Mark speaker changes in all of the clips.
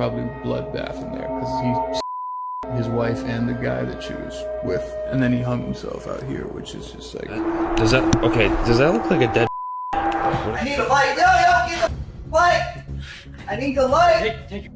Speaker 1: probably a bloodbath in there because he his wife and the guy that she was with, and then he hung himself out here, which is just like.
Speaker 2: Does that look like a dead?
Speaker 3: I need a light. Yo, get the light. I need the light.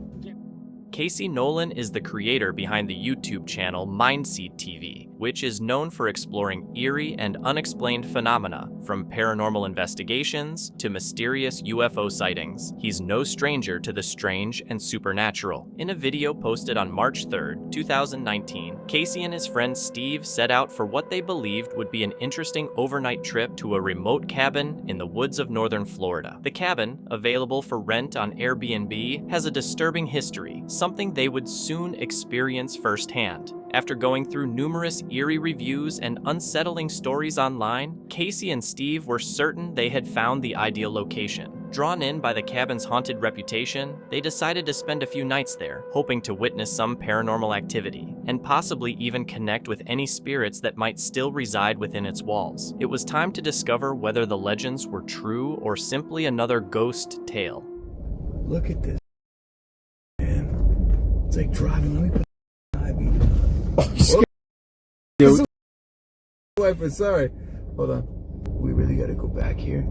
Speaker 4: Casey Nolan is the creator behind the YouTube channel Mindseed TV, which is known for exploring eerie and unexplained phenomena, from paranormal investigations to mysterious UFO sightings. He's no stranger to the strange and supernatural. In a video posted on March 3rd, 2019, Casey and his friend Steve set out for what they believed would be an interesting overnight trip to a remote cabin in the woods of northern Florida. The cabin, available for rent on Airbnb, has a disturbing history, something they would soon experience firsthand. After going through numerous eerie reviews and unsettling stories online, Casey and Steve were certain they had found the ideal location. Drawn in by the cabin's haunted reputation, they decided to spend a few nights there, hoping to witness some paranormal activity, and possibly even connect with any spirits that might still reside within its walls. It was time to discover whether the legends were true or simply another ghost tale.
Speaker 1: Look at this, man. It's like driving. Let me put sorry. Hold on. We really gotta go back here.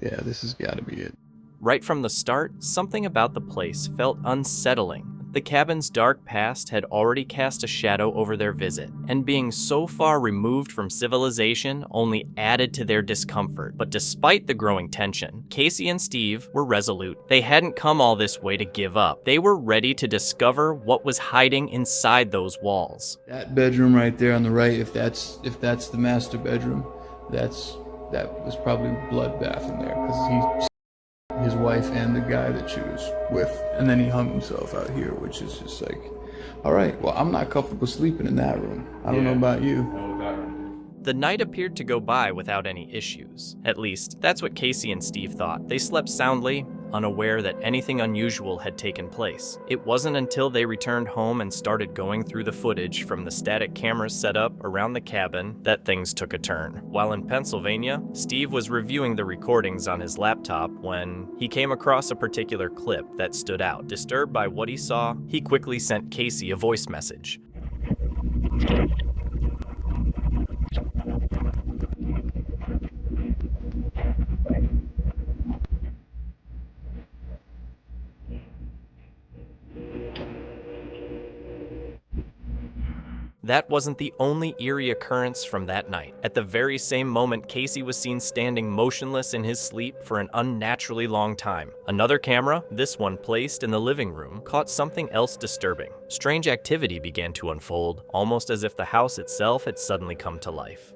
Speaker 1: Yeah, this has gotta be it.
Speaker 4: Right from the start, something about the place felt unsettling. The cabin's dark past had already cast a shadow over their visit, and being so far removed from civilization only added to their discomfort. But despite the growing tension, Casey and Steve were resolute. They hadn't come all this way to give up. They were ready to discover what was hiding inside those walls.
Speaker 1: That bedroom right there on the right, if that's the master bedroom, that was probably a bloodbath in there because his wife and the guy that she was with, and then he hung himself out here, which is just like, all right, well, I'm not comfortable sleeping in that room. I don't know about you.
Speaker 4: The night appeared to go by without any issues. At least, that's what Casey and Steve thought. They slept soundly, unaware that anything unusual had taken place. It wasn't until they returned home and started going through the footage from the static cameras set up around the cabin that things took a turn. While in Pennsylvania, Steve was reviewing the recordings on his laptop when he came across a particular clip that stood out. Disturbed by what he saw, he quickly sent Casey a voice message. That wasn't the only eerie occurrence from that night. At the very same moment, Casey was seen standing motionless in his sleep for an unnaturally long time. Another camera, this one placed in the living room, caught something else disturbing. Strange activity began to unfold, almost as if the house itself had suddenly come to life.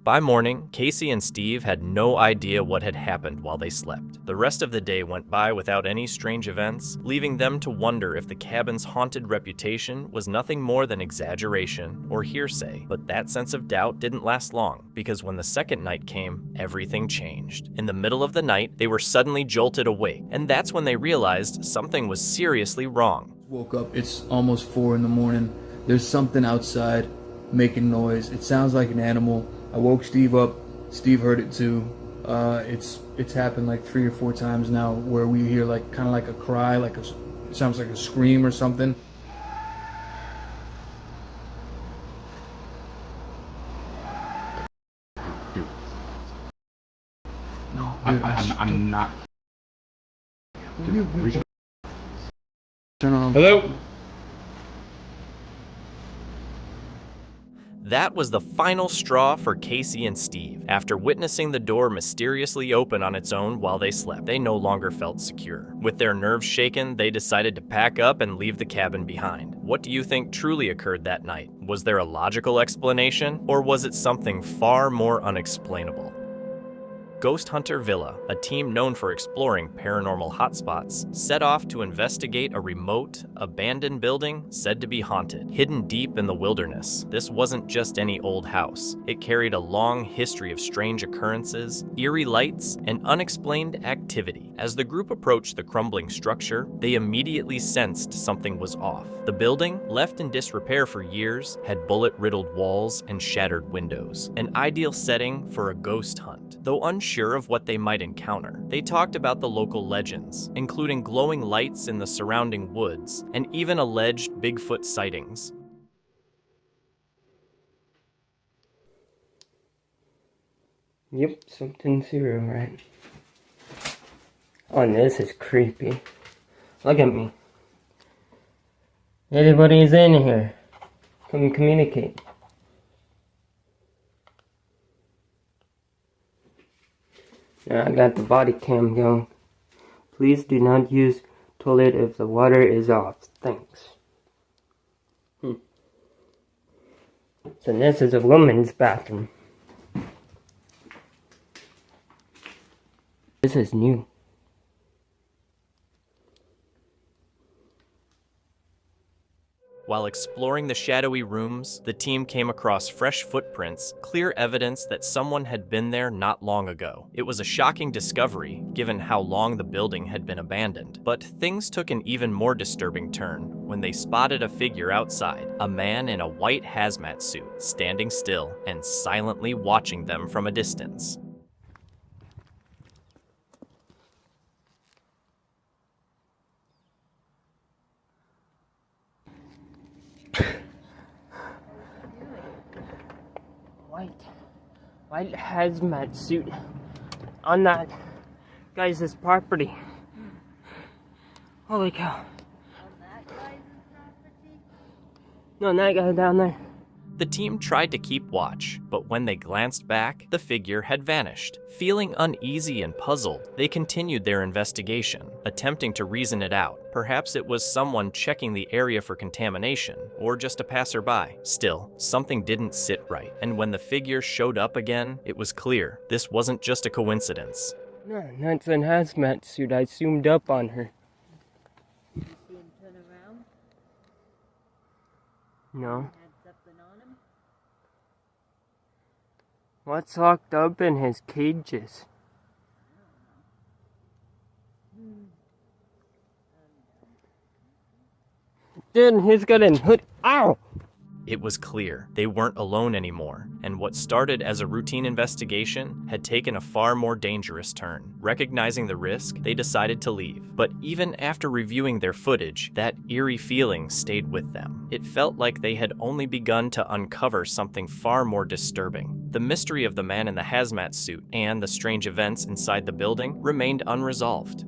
Speaker 4: By morning, Casey and Steve had no idea what had happened while they slept. The rest of the day went by without any strange events, leaving them to wonder if the cabin's haunted reputation was nothing more than exaggeration or hearsay. But that sense of doubt didn't last long, because when the second night came, everything changed. In the middle of the night, they were suddenly jolted awake, and that's when they realized something was seriously wrong.
Speaker 1: Woke up, it's almost 4 in the morning. There's something outside making noise. It sounds like an animal. I woke Steve up. Steve heard it too. It's happened like 3 or 4 times now where we hear like kind of like a cry, it sounds like a scream or something.
Speaker 5: No, I'm not.
Speaker 1: Turn on.
Speaker 5: Hello?
Speaker 4: That was the final straw for Casey and Steve. After witnessing the door mysteriously open on its own while they slept, they no longer felt secure. With their nerves shaken, they decided to pack up and leave the cabin behind. What do you think truly occurred that night? Was there a logical explanation, or was it something far more unexplainable? Ghost Hunter Villa, a team known for exploring paranormal hotspots, set off to investigate a remote, abandoned building said to be haunted. Hidden deep in the wilderness, this wasn't just any old house. It carried a long history of strange occurrences, eerie lights, and unexplained activity. As the group approached the crumbling structure, they immediately sensed something was off. The building, left in disrepair for years, had bullet-riddled walls and shattered windows, an ideal setting for a ghost hunt. Though unsure of what they might encounter, they talked about the local legends, including glowing lights in the surrounding woods, and even alleged Bigfoot sightings.
Speaker 6: Yep, something's here, right? Oh, this is creepy. Look at me. Anybody's in here. Come communicate. Now I got the body cam going. Please do not use toilet if the water is off. Thanks. So this is a woman's bathroom. This is new.
Speaker 4: While exploring the shadowy rooms, the team came across fresh footprints, clear evidence that someone had been there not long ago. It was a shocking discovery, given how long the building had been abandoned. But things took an even more disturbing turn when they spotted a figure outside, a man in a white hazmat suit, standing still and silently watching them from a distance.
Speaker 6: White hazmat suit on that guy's property. Holy cow.
Speaker 7: On that guy's property?
Speaker 6: No, that guy down there.
Speaker 4: The team tried to keep watch, but when they glanced back, the figure had vanished. Feeling uneasy and puzzled, they continued their investigation, attempting to reason it out. Perhaps it was someone checking the area for contamination, or just a passerby. Still, something didn't sit right, and when the figure showed up again, it was clear this wasn't just a coincidence.
Speaker 6: No, that's an hazmat suit. I zoomed up on her.
Speaker 7: Did you see him turn around?
Speaker 6: No.
Speaker 7: Had something on him?
Speaker 6: What's locked up in his cages? Dude, he's got a hood. Ow!
Speaker 4: It was clear they weren't alone anymore, and what started as a routine investigation had taken a far more dangerous turn. Recognizing the risk, they decided to leave. But even after reviewing their footage, that eerie feeling stayed with them. It felt like they had only begun to uncover something far more disturbing. The mystery of the man in the hazmat suit and the strange events inside the building remained unresolved.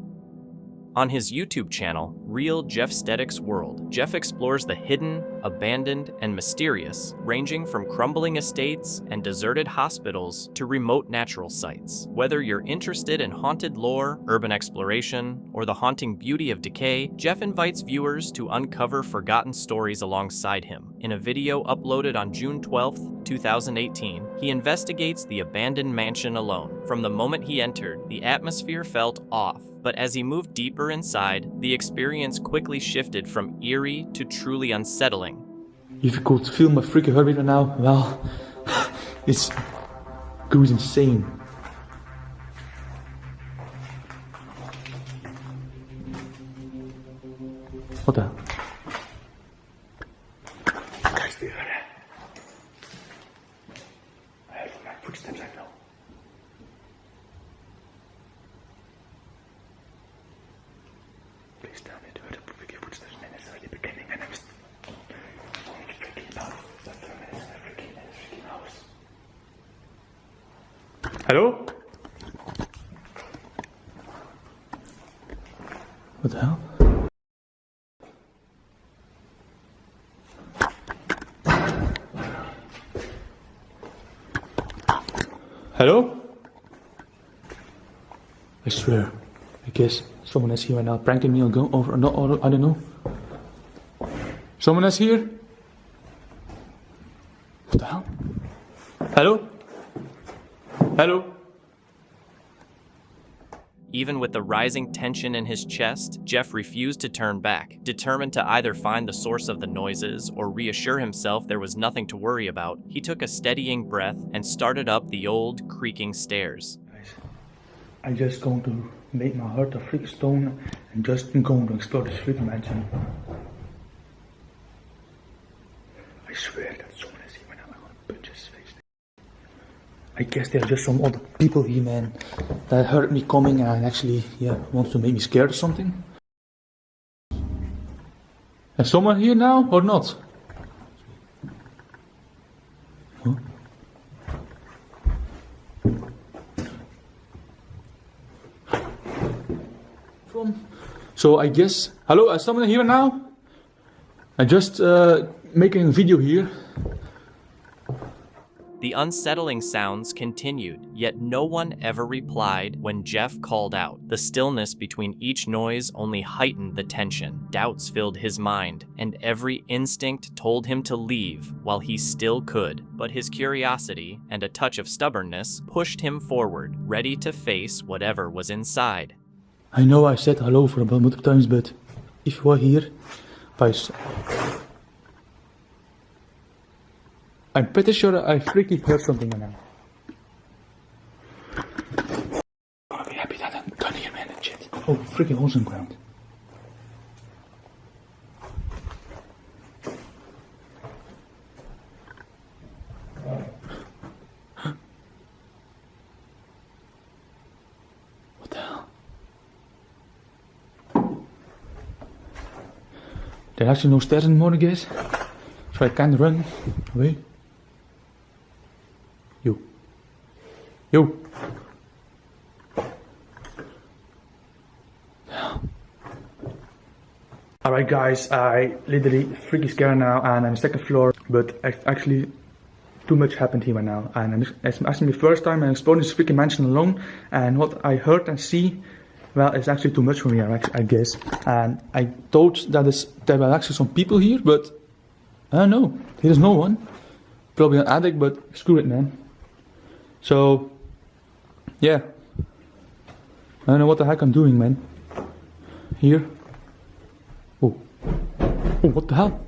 Speaker 4: On his YouTube channel, Real Jeff Steddick's World, Jeff explores the hidden, abandoned, and mysterious, ranging from crumbling estates and deserted hospitals to remote natural sites. Whether you're interested in haunted lore, urban exploration, or the haunting beauty of decay, Jeff invites viewers to uncover forgotten stories alongside him. In a video uploaded on June 12, 2018, he investigates the abandoned mansion alone. From the moment he entered, the atmosphere felt off. But as he moved deeper inside, the experience quickly shifted from eerie to truly unsettling.
Speaker 8: If you could feel my freaking heart right now, well, it goes insane. What the? Guys, do you hear that? I heard my footsteps, I know. Please tell me to hear the freaking footsteps minutes at the beginning and I'm freaking out. The freaking house. Hello? What the hell? Hello? I swear, I guess someone is here right now, pranking me or go over. No, I don't know. Someone is here? What the hell? Hello? Hello?
Speaker 4: Even with the rising tension in his chest, Jeff refused to turn back, determined to either find the source of the noises or reassure himself there was nothing to worry about. He took a steadying breath and started up the old, creaking stairs.
Speaker 8: I'm just going to make my heart a freak stone and just going to explore this freaking mansion. I swear that someone is here when I'm gonna punch his face. I guess there are just some other people here, man, that heard me coming and actually, wants to make me scared or something. Is someone here now or not? Huh? So I guess, hello, is someone here now? I just making a video here.
Speaker 4: The unsettling sounds continued, yet no one ever replied when Jeff called out. The stillness between each noise only heightened the tension. Doubts filled his mind, and every instinct told him to leave while he still could. But his curiosity and a touch of stubbornness pushed him forward, ready to face whatever was inside.
Speaker 8: I know I said hello for about multiple times, but if you are here, I'm pretty sure I freaking heard something now. I'm gonna be happy that I'm done here, man, and shit. Oh, freaking holes in the ground. What the hell? There are actually no stairs anymore, I guess. So I can't run away. Yo. Alright guys, I literally freaking scared now and I'm on the second floor, but actually too much happened here right now. And it's actually my first time I'm exploring this freaking mansion alone, and what I heard and see, well, it's actually too much for me, I guess. And I thought that there were actually some people here, but I don't know, there's no one. Probably an addict, but screw it, man. So, yeah. I don't know what the heck I'm doing, man. Here. Oh, what the hell?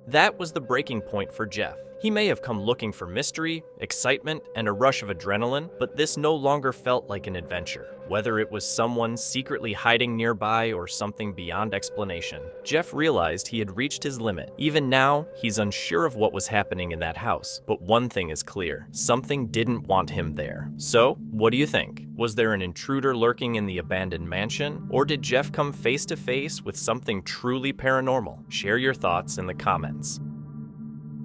Speaker 4: That was the breaking point for Jeff. He may have come looking for mystery, excitement, and a rush of adrenaline, but this no longer felt like an adventure. Whether it was someone secretly hiding nearby or something beyond explanation, Jeff realized he had reached his limit. Even now, he's unsure of what was happening in that house. But one thing is clear, something didn't want him there. So, what do you think? Was there an intruder lurking in the abandoned mansion? Or did Jeff come face to face with something truly paranormal? Share your thoughts in the comments.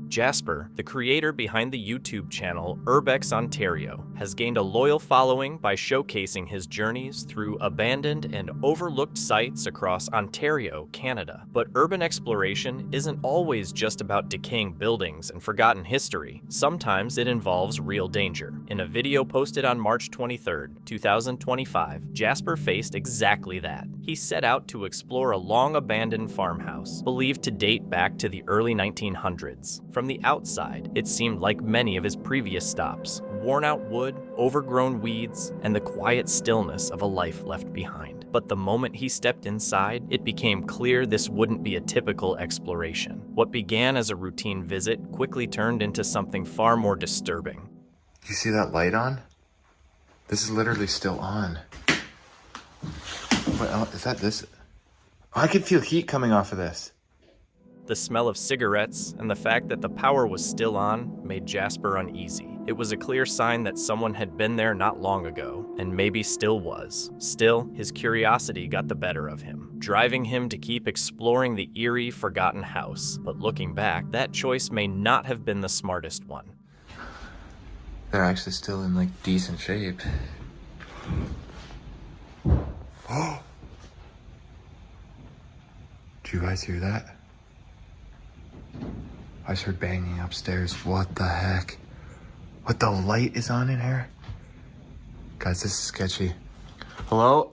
Speaker 4: Jasper, the creator behind the YouTube channel Urbex Ontario, has gained a loyal following by showcasing his journeys through abandoned and overlooked sites across Ontario, Canada. But urban exploration isn't always just about decaying buildings and forgotten history. Sometimes it involves real danger. In a video posted on March 23, 2025, Jasper faced exactly that. He set out to explore a long-abandoned farmhouse, believed to date back to the early 1900s. From the outside, it seemed like many of his previous stops: worn-out wood, overgrown weeds, and the quiet stillness of a life left behind. But the moment he stepped inside, it became clear this wouldn't be a typical exploration. What began as a routine visit quickly turned into something far more disturbing.
Speaker 9: You see that light on? This is literally still on. What is that? This? Oh, I can feel heat coming off of this.
Speaker 4: The smell of cigarettes and the fact that the power was still on made Jasper uneasy. It was a clear sign that someone had been there not long ago, and maybe still was. Still, his curiosity got the better of him, driving him to keep exploring the eerie, forgotten house. But looking back, that choice may not have been the smartest one.
Speaker 9: They're actually still in, like, decent shape. Oh! Do you guys hear that? I just heard banging upstairs. What the heck? What, the light is on in here? Guys, this is sketchy. Hello?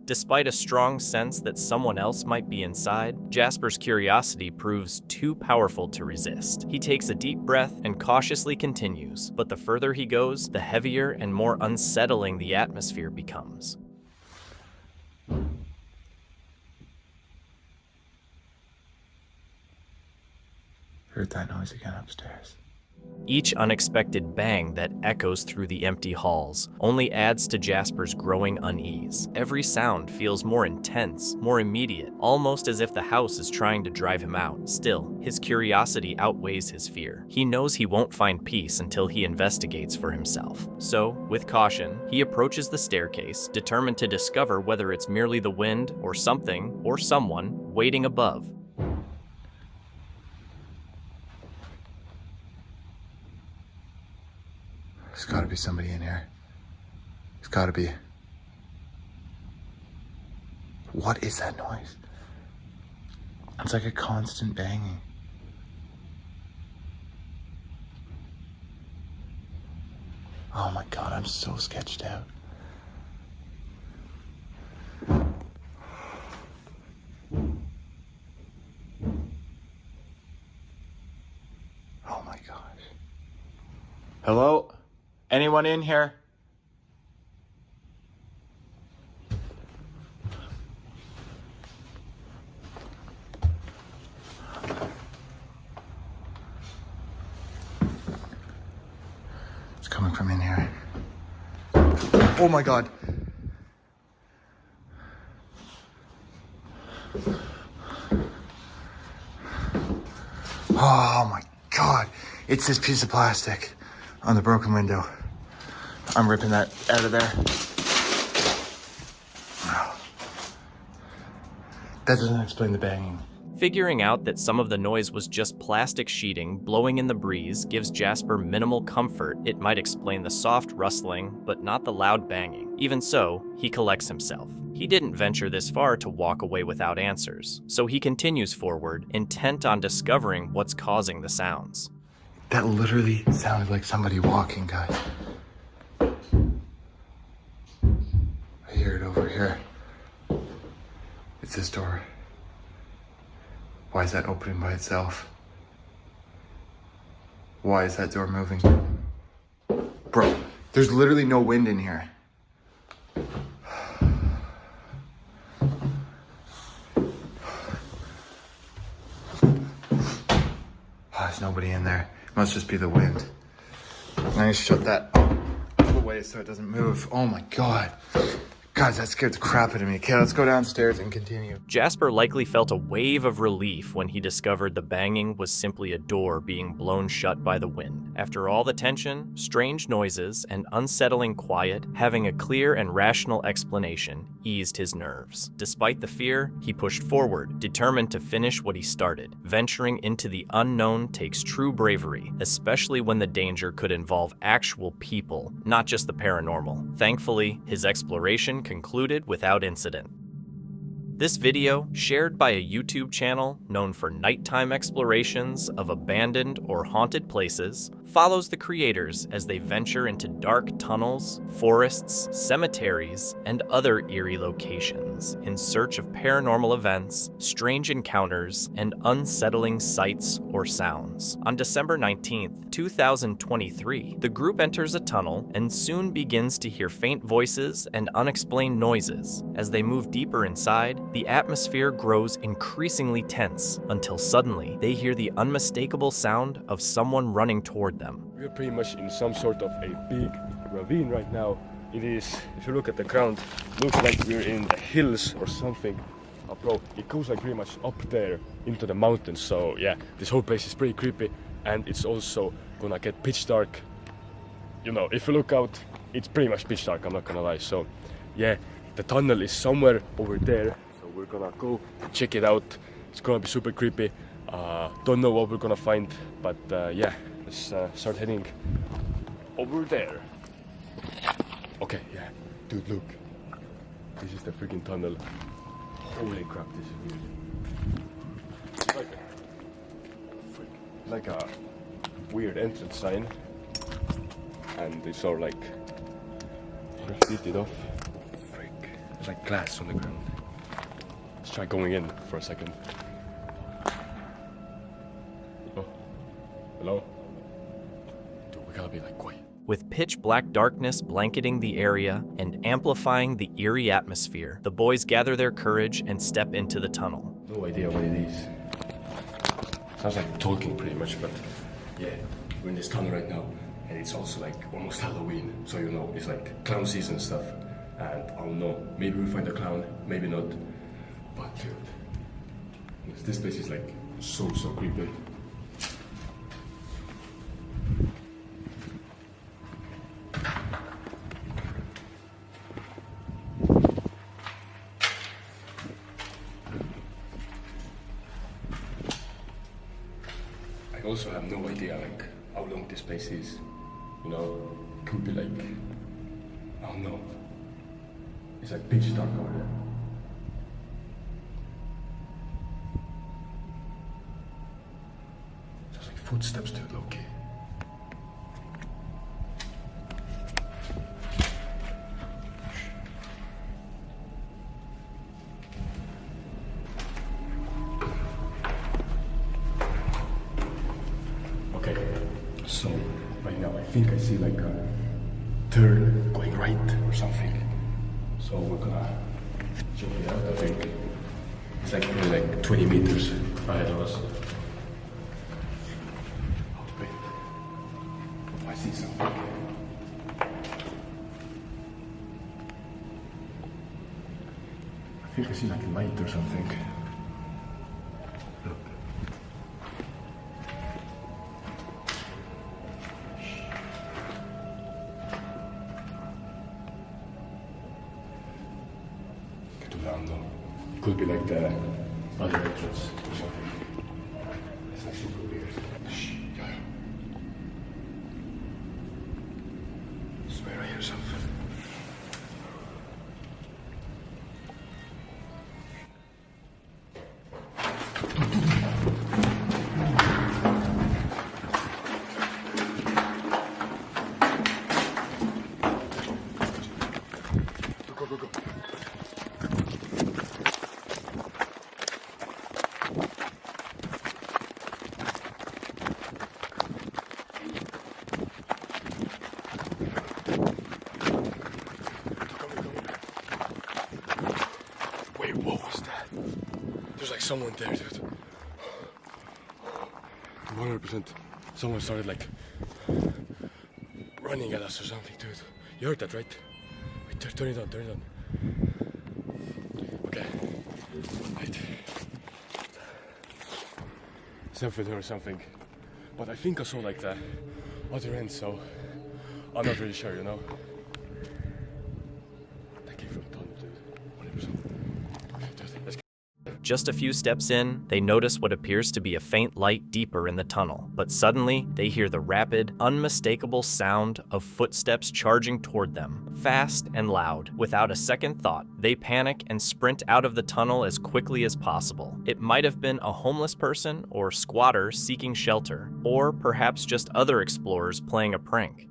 Speaker 4: Despite a strong sense that someone else might be inside, Jasper's curiosity proves too powerful to resist. He takes a deep breath and cautiously continues, but the further he goes, the heavier and more unsettling the atmosphere becomes.
Speaker 9: Heard that noise again upstairs.
Speaker 4: Each unexpected bang that echoes through the empty halls only adds to Jasper's growing unease. Every sound feels more intense, more immediate, almost as if the house is trying to drive him out. Still, his curiosity outweighs his fear. He knows he won't find peace until he investigates for himself. So, with caution, he approaches the staircase, determined to discover whether it's merely the wind or something or someone waiting above.
Speaker 9: There's gotta be somebody in here. There's gotta be. What is that noise? It's like a constant banging. Oh my god, I'm so sketched out. Oh my gosh. Hello? Anyone in here? It's coming from in here. Oh my god. Oh my god. It's this piece of plastic on the broken window. I'm ripping that out of there. That doesn't explain the banging.
Speaker 4: Figuring out that some of the noise was just plastic sheeting blowing in the breeze gives Jasper minimal comfort. It might explain the soft rustling, but not the loud banging. Even so, he collects himself. He didn't venture this far to walk away without answers, so he continues forward, intent on discovering what's causing the sounds.
Speaker 9: That literally sounded like somebody walking, guys. I hear it over here. It's this door. Why is that opening by itself? Why is that door moving? Bro, there's literally no wind in here. There's nobody in there. It must just be the wind. I need to shut that away so it doesn't move. Oh my god. Guys, that scared the crap out of me. Okay, let's go downstairs and continue.
Speaker 4: Jasper likely felt a wave of relief when he discovered the banging was simply a door being blown shut by the wind. After all the tension, strange noises, and unsettling quiet, having a clear and rational explanation eased his nerves. Despite the fear, he pushed forward, determined to finish what he started. Venturing into the unknown takes true bravery, especially when the danger could involve actual people, not just the paranormal. Thankfully, his exploration concluded without incident. This video, shared by a YouTube channel known for nighttime explorations of abandoned or haunted places, follows the creators as they venture into dark tunnels, forests, cemeteries, and other eerie locations in search of paranormal events, strange encounters, and unsettling sights or sounds. On December 19th, 2023, the group enters a tunnel and soon begins to hear faint voices and unexplained noises. As they move deeper inside, the atmosphere grows increasingly tense until suddenly they hear the unmistakable sound of someone running toward them.
Speaker 10: We're pretty much in some sort of a big ravine right now. It is, if you look at the ground, looks like we're in the hills or something. Bro, it goes like pretty much up there into the mountains. So yeah, this whole place is pretty creepy, and it's also gonna get pitch dark. You know, if you look out, it's pretty much pitch dark, I'm not gonna lie. So yeah, the tunnel is somewhere over there. So we're gonna go check it out. It's gonna be super creepy. Don't know what we're gonna find, but yeah, let's start heading over there. Okay, yeah, dude, look. This is the freaking tunnel. Holy crap, this is weird. Like a weird entrance sign, and it's all like graffitied off. Freak. There's like glass on the ground. Let's try going in for a second. Oh, hello? Dude, we gotta be like quiet.
Speaker 4: With pitch black darkness blanketing the area and amplifying the eerie atmosphere, the boys gather their courage and step into the tunnel.
Speaker 10: No idea what it is. Sounds like talking pretty much, but yeah, we're in this tunnel right now, and it's also like almost Halloween, so you know, it's like clown season and stuff. And I don't know, maybe we find a clown, maybe not. But dude, this place is like so creepy. I also have no idea like how long this place is. You know, could be like, I don't know. It's like pitch dark over there. There's like footsteps to it, low-key. Okay, so right now I think I see like a turn going right or something. So we're gonna check it out, I think. It's like maybe like 20 meters ahead of us. Oh, wait. I see something. I think I see like a light or something. Look. Could be like the other entrance or something. It's like super weird. Shh, yeah. I swear I hear something. Go. Someone there, dude. 100%. Someone started like running at us or something, dude. You heard that, right? Wait, turn it on. Okay. Wait. Something or something. But I think I saw like the other end, so I'm not really sure, you know? That came from the tunnel, dude. 100%. Okay, dude, let's go.
Speaker 4: Just a few steps in, they notice what appears to be a faint light deeper in the tunnel, but suddenly they hear the rapid, unmistakable sound of footsteps charging toward them, fast and loud. Without a second thought, they panic and sprint out of the tunnel as quickly as possible. It might have been a homeless person or squatter seeking shelter, or perhaps just other explorers playing a prank.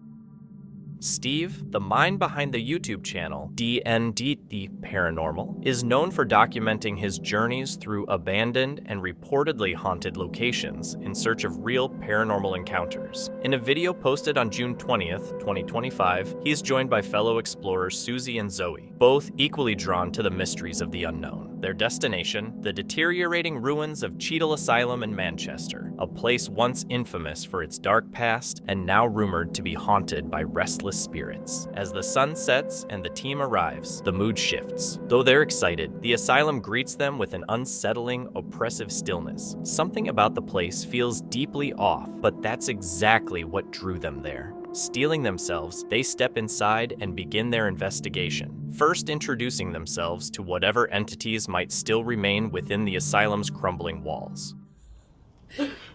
Speaker 4: Steve, the mind behind the YouTube channel DND Paranormal, is known for documenting his journeys through abandoned and reportedly haunted locations in search of real paranormal encounters. In a video posted on June 20th, 2025, he is joined by fellow explorers Susie and Zoe, both equally drawn to the mysteries of the unknown. Their destination, the deteriorating ruins of Cheetel Asylum in Manchester, a place once infamous for its dark past and now rumored to be haunted by restless spirits. As the sun sets and the team arrives, the mood shifts. Though they're excited, the asylum greets them with an unsettling, oppressive stillness. Something about the place feels deeply off, but that's exactly what drew them there. Steeling themselves, they step inside and begin their investigation, first introducing themselves to whatever entities might still remain within the asylum's crumbling walls.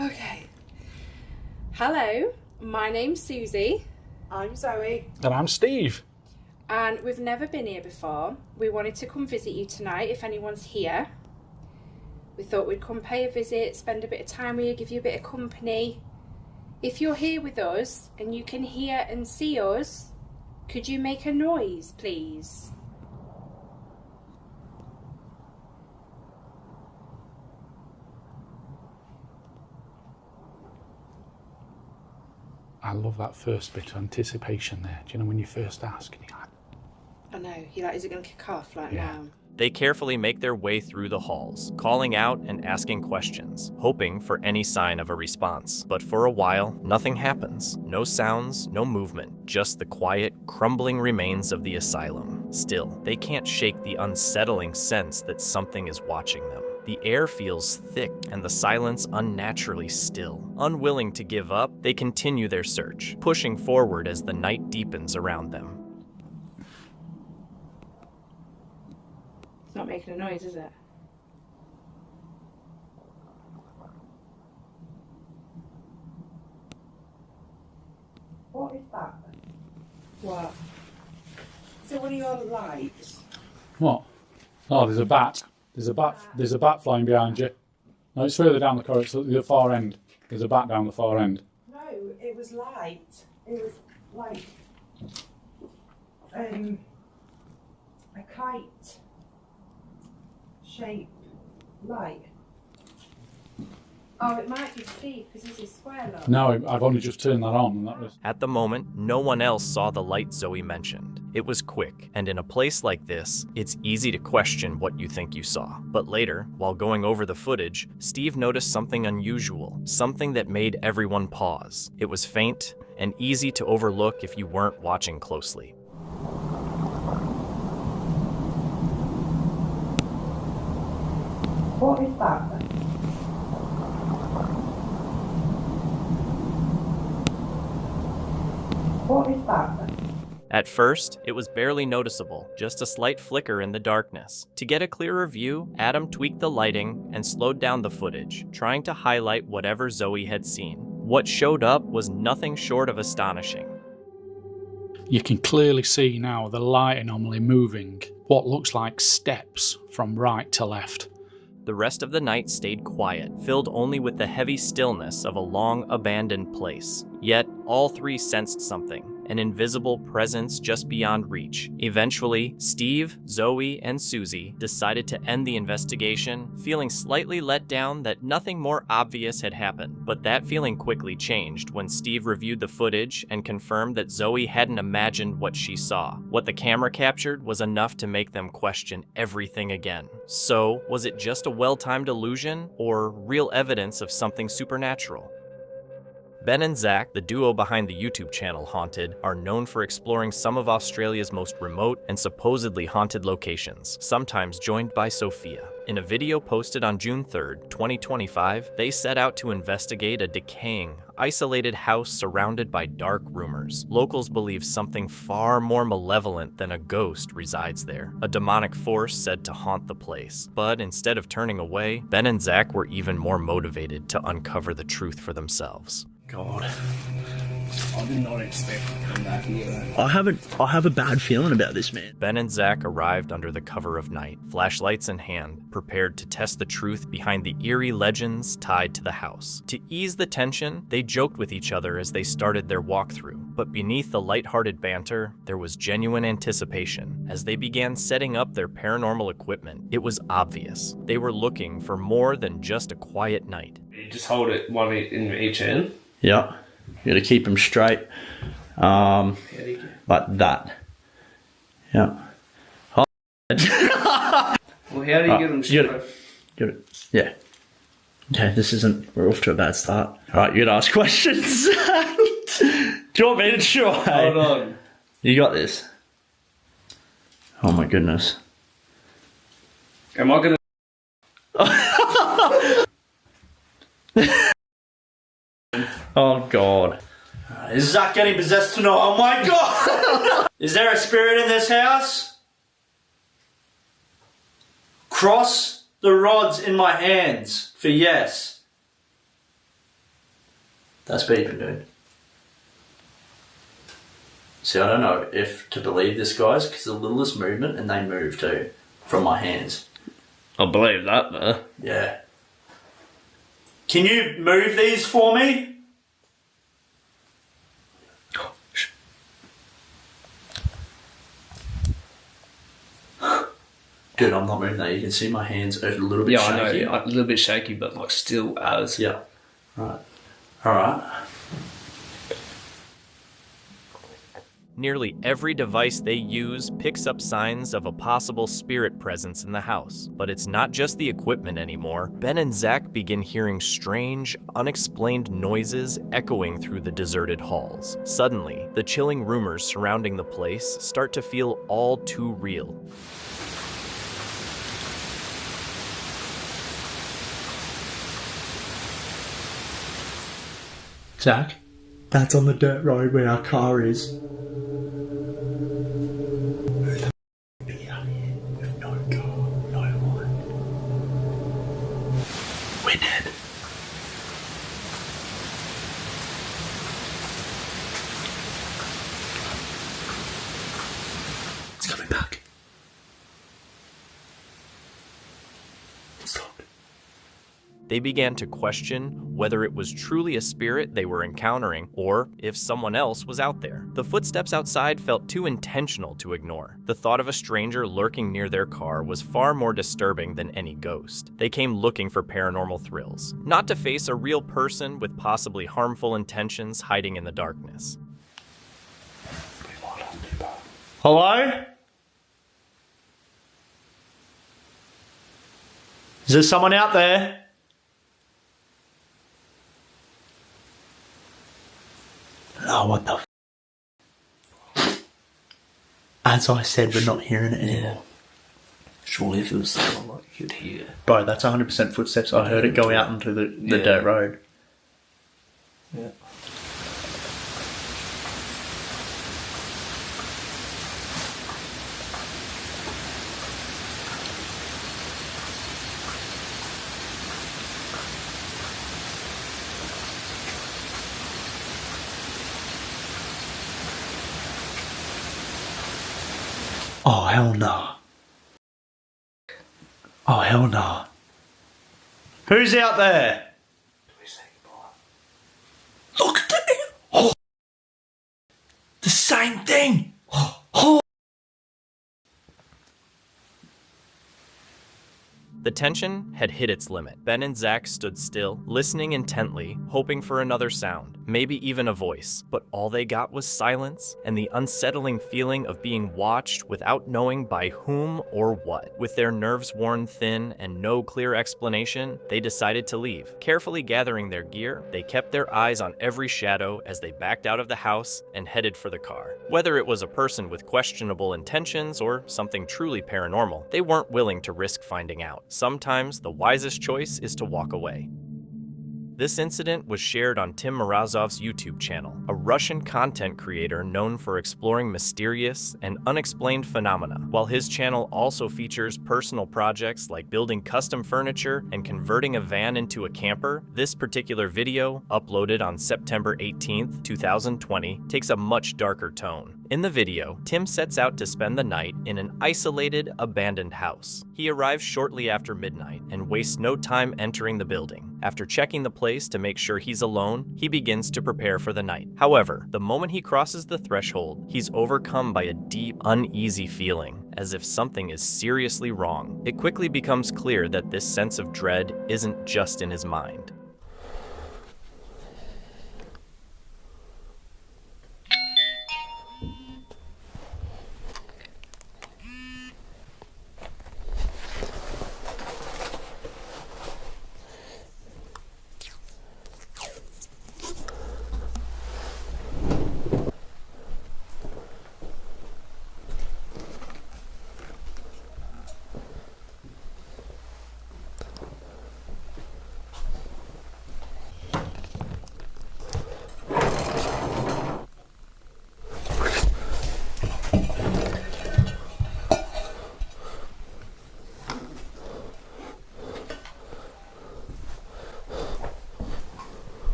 Speaker 11: Okay. Hello, my name's Susie. I'm Zoe.
Speaker 12: And I'm Steve.
Speaker 11: And we've never been here before. We wanted to come visit you tonight if anyone's here. We thought we'd come pay a visit, spend a bit of time with you, give you a bit of company. If you're here with us and you can hear and see us, could you make a noise, please?
Speaker 5: I love that first bit of anticipation there. Do you know when you first ask? And you're like,
Speaker 11: I know. You're like, is it going to kick off now?
Speaker 4: They carefully make their way through the halls, calling out and asking questions, hoping for any sign of a response. But for a while, nothing happens. No sounds, no movement, just the quiet, crumbling remains of the asylum. Still, they can't shake the unsettling sense that something is watching them. The air feels thick and the silence unnaturally still. Unwilling to give up, they continue their search, pushing forward as the night deepens around them.
Speaker 11: It's not making a noise, is it?
Speaker 12: What is that?
Speaker 11: What?
Speaker 12: Is it one of your lights?
Speaker 5: what? Oh, there's a bat. There's a bat flying behind you. No, it's further down the corridor. It's at the far end. There's a bat down the far end.
Speaker 12: No, it was light. It was like a kite shape light.
Speaker 11: Oh, it might be Steve because he's a square look.
Speaker 5: No, I've only just turned that on, and that was.
Speaker 4: At the moment, no one else saw the light Zoe mentioned. It was quick, and in a place like this, it's easy to question what you think you saw. But later, while going over the footage, Steve noticed something unusual, something that made everyone pause. It was faint and easy to overlook if you weren't watching closely.
Speaker 12: What is that? What is that?
Speaker 4: At first, it was barely noticeable, just a slight flicker in the darkness. To get a clearer view, Adam tweaked the lighting and slowed down the footage, trying to highlight whatever Zoe had seen. What showed up was nothing short of astonishing.
Speaker 5: You can clearly see now the light anomaly moving, what looks like steps from right to left.
Speaker 4: The rest of the night stayed quiet, filled only with the heavy stillness of a long abandoned place. Yet, all three sensed something, an invisible presence just beyond reach. Eventually, Steve, Zoe, and Susie decided to end the investigation, feeling slightly let down that nothing more obvious had happened. But that feeling quickly changed when Steve reviewed the footage and confirmed that Zoe hadn't imagined what she saw. What the camera captured was enough to make them question everything again. So, was it just a well-timed illusion, or real evidence of something supernatural? Ben and Zach, the duo behind the YouTube channel Haunted, are known for exploring some of Australia's most remote and supposedly haunted locations, sometimes joined by Sophia. In a video posted on June 3rd, 2025, they set out to investigate a decaying, isolated house surrounded by dark rumors. Locals believe something far more malevolent than a ghost resides there, a demonic force said to haunt the place. But instead of turning away, Ben and Zach were even more motivated to uncover the truth for themselves.
Speaker 13: God.
Speaker 14: I did not expect that here.
Speaker 13: I have a bad feeling about this, man.
Speaker 4: Ben and Zach arrived under the cover of night, flashlights in hand, prepared to test the truth behind the eerie legends tied to the house. To ease the tension, they joked with each other as they started their walkthrough. But beneath the lighthearted banter, there was genuine anticipation. As they began setting up their paranormal equipment, it was obvious. They were looking for more than just a quiet night.
Speaker 14: You just hold it one in each end.
Speaker 13: Yeah, you got to keep them straight, like that. Yeah.
Speaker 14: Well, how do you get them straight?
Speaker 13: Yeah. Okay, this isn't. We're off to a bad start. All right, you got to ask questions. Do you want me to try?
Speaker 14: Hold on.
Speaker 13: You got this. Oh my goodness.
Speaker 14: Am I gonna?
Speaker 13: Oh God. Is Zach getting possessed tonight? Oh my God! Is there a spirit in this house? Cross the rods in my hands for yes. That's beeping, dude. See, I don't know if to believe this, guys, because the littlest movement and they move too from my hands.
Speaker 14: I believe that, though.
Speaker 13: Yeah. Can you move these for me? Good, I'm not moving that. You can see my hands are a little bit shaky.
Speaker 14: Yeah, I know. A little bit shaky, but like still as.
Speaker 13: Yeah. Right. Alright.
Speaker 4: Nearly every device they use picks up signs of a possible spirit presence in the house. But it's not just the equipment anymore. Ben and Zach begin hearing strange, unexplained noises echoing through the deserted halls. Suddenly, the chilling rumors surrounding the place start to feel all too real.
Speaker 13: Zach, that's on the dirt road where our car is. We're dead. It's coming back. Stop.
Speaker 4: They began to question whether it was truly a spirit they were encountering or if someone else was out there. The footsteps outside felt too intentional to ignore. The thought of a stranger lurking near their car was far more disturbing than any ghost. They came looking for paranormal thrills, not to face a real person with possibly harmful intentions hiding in the darkness.
Speaker 13: Hello? Is there someone out there? Oh, what the f***? As I said, we're not hearing it anymore.
Speaker 14: Surely if it was someone like you'd hear.
Speaker 13: Bro, that's 100% footsteps. I heard it go out into the dirt road.
Speaker 14: Yeah.
Speaker 13: Oh, hell nah. Oh, hell nah. Who's out there? Look at the... Oh. The same thing. Oh.
Speaker 4: The tension had hit its limit. Ben and Zach stood still, listening intently, hoping for another sound, maybe even a voice. But all they got was silence and the unsettling feeling of being watched without knowing by whom or what. With their nerves worn thin and no clear explanation, they decided to leave. Carefully gathering their gear, they kept their eyes on every shadow as they backed out of the house and headed for the car. Whether it was a person with questionable intentions or something truly paranormal, they weren't willing to risk finding out. Sometimes the wisest choice is to walk away. This incident was shared on Tim Morozov's YouTube channel, a Russian content creator known for exploring mysterious and unexplained phenomena. While his channel also features personal projects like building custom furniture and converting a van into a camper, this particular video, uploaded on September 18th, 2020, takes a much darker tone. In the video, Tim sets out to spend the night in an isolated, abandoned house. He arrives shortly after midnight and wastes no time entering the building. After checking the place to make sure he's alone, he begins to prepare for the night. However, the moment he crosses the threshold, he's overcome by a deep, uneasy feeling, as if something is seriously wrong. It quickly becomes clear that this sense of dread isn't just in his mind.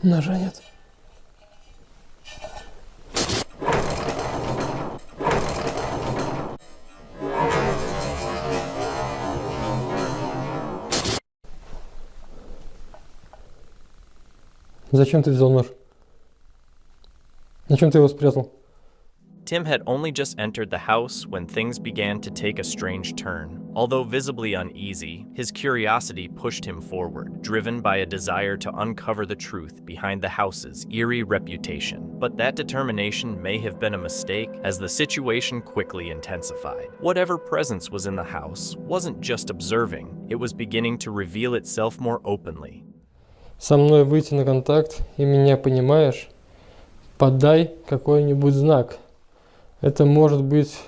Speaker 15: Ножа нет. Зачем ты взял нож? Зачем ты его спрятал?
Speaker 4: Tim had only just entered the house when things began to take a strange turn. Although visibly uneasy, his curiosity pushed him forward, driven by a desire to uncover the truth behind the house's eerie reputation. But that determination may have been a mistake, as the situation quickly intensified. Whatever presence was in the house wasn't just observing, it was beginning to reveal itself more openly.
Speaker 15: Со мной выйти на контакт и меня понимаешь, подай какой-нибудь знак. Это может быть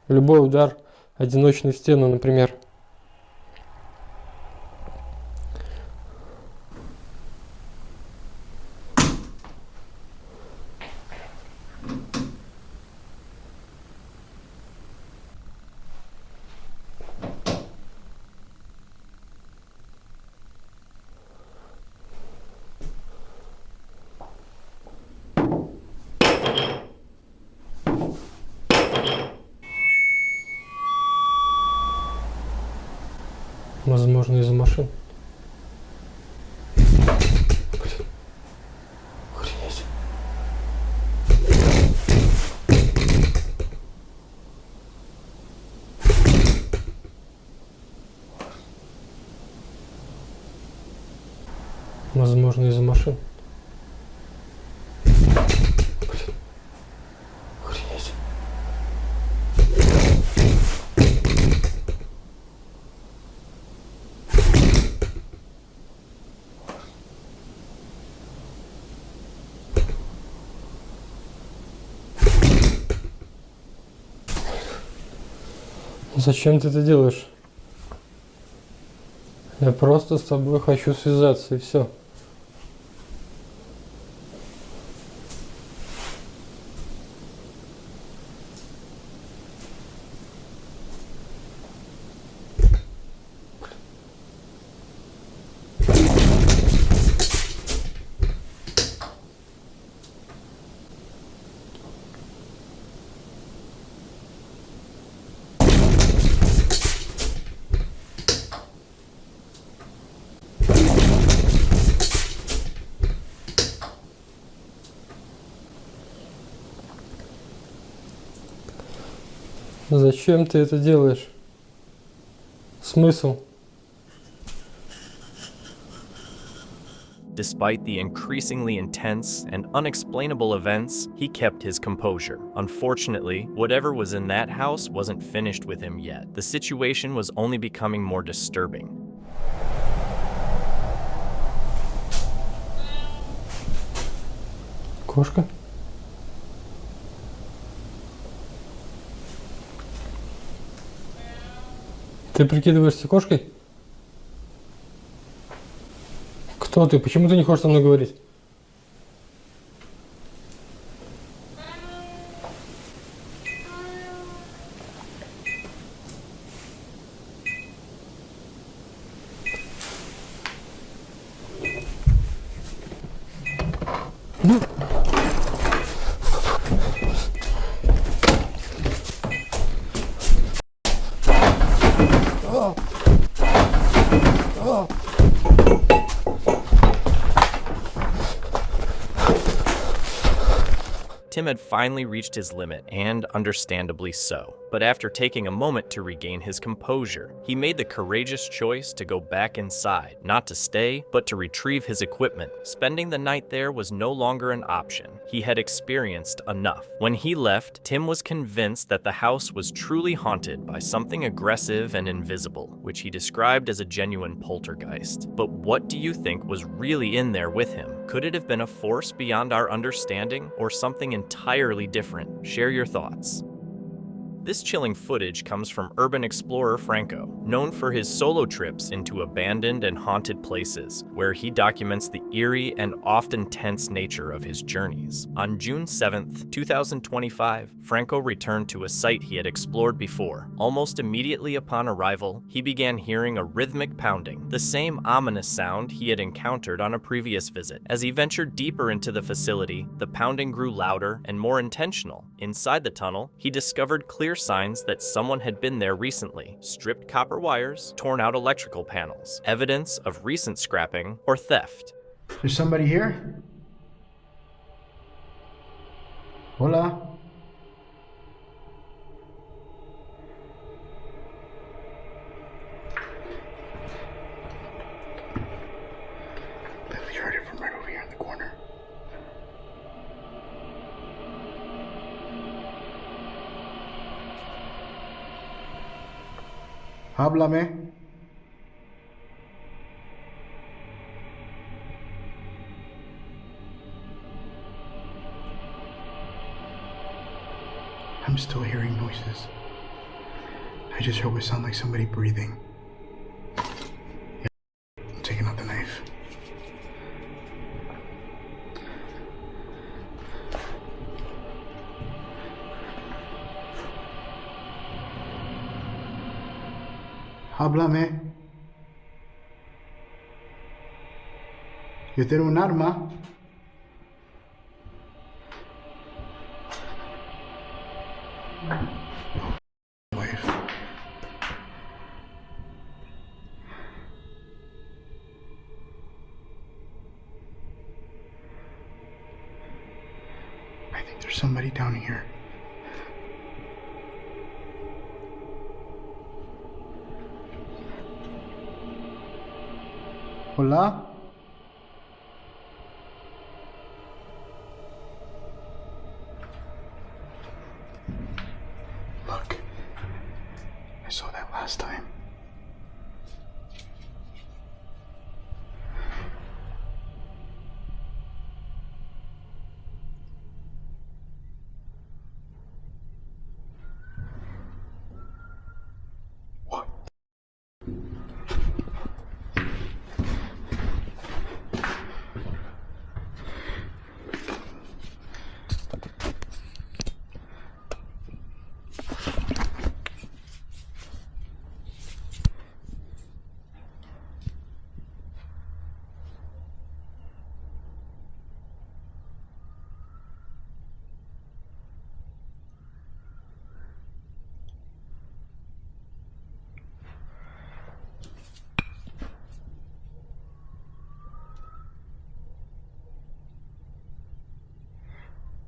Speaker 15: любой удар, одиночную стену, например. Возможно, из-за машин. Охренеть. Возможно, из-за машин. Охренеть. Зачем ты это делаешь? Я просто с тобой хочу связаться, и все. Зачем ты это делаешь? Смысл?
Speaker 4: Despite the increasingly intense and unexplainable events, he kept his composure. Unfortunately, whatever was in that house wasn't finished with him yet. The situation was only becoming more disturbing.
Speaker 15: Кошка? Ты прикидываешься кошкой? Кто ты? Почему ты не хочешь со мной говорить?
Speaker 4: Tim had finally reached his limit, and understandably so. But after taking a moment to regain his composure, he made the courageous choice to go back inside, not to stay, but to retrieve his equipment. Spending the night there was no longer an option. He had experienced enough. When he left, Tim was convinced that the house was truly haunted by something aggressive and invisible, which he described as a genuine poltergeist. But what do you think was really in there with him? Could it have been a force beyond our understanding, or something entirely different? Share your thoughts. This chilling footage comes from urban explorer Franco, known for his solo trips into abandoned and haunted places, where he documents the eerie and often tense nature of his journeys. On June 7th, 2025, Franco returned to a site he had explored before. Almost immediately upon arrival, he began hearing a rhythmic pounding, the same ominous sound he had encountered on a previous visit. As he ventured deeper into the facility, the pounding grew louder and more intentional. Inside the tunnel, he discovered clear signs that someone had been there recently: stripped copper wires, torn out electrical panels, evidence of recent scrapping or theft.
Speaker 16: There's somebody here? Hola? Háblame. I'm still hearing noises. I just heard what sounded like somebody breathing. Yeah, I'm taking out the knife. Háblame. Yo tengo un arma. I think there's somebody down here. Hola? Look, I saw that last time.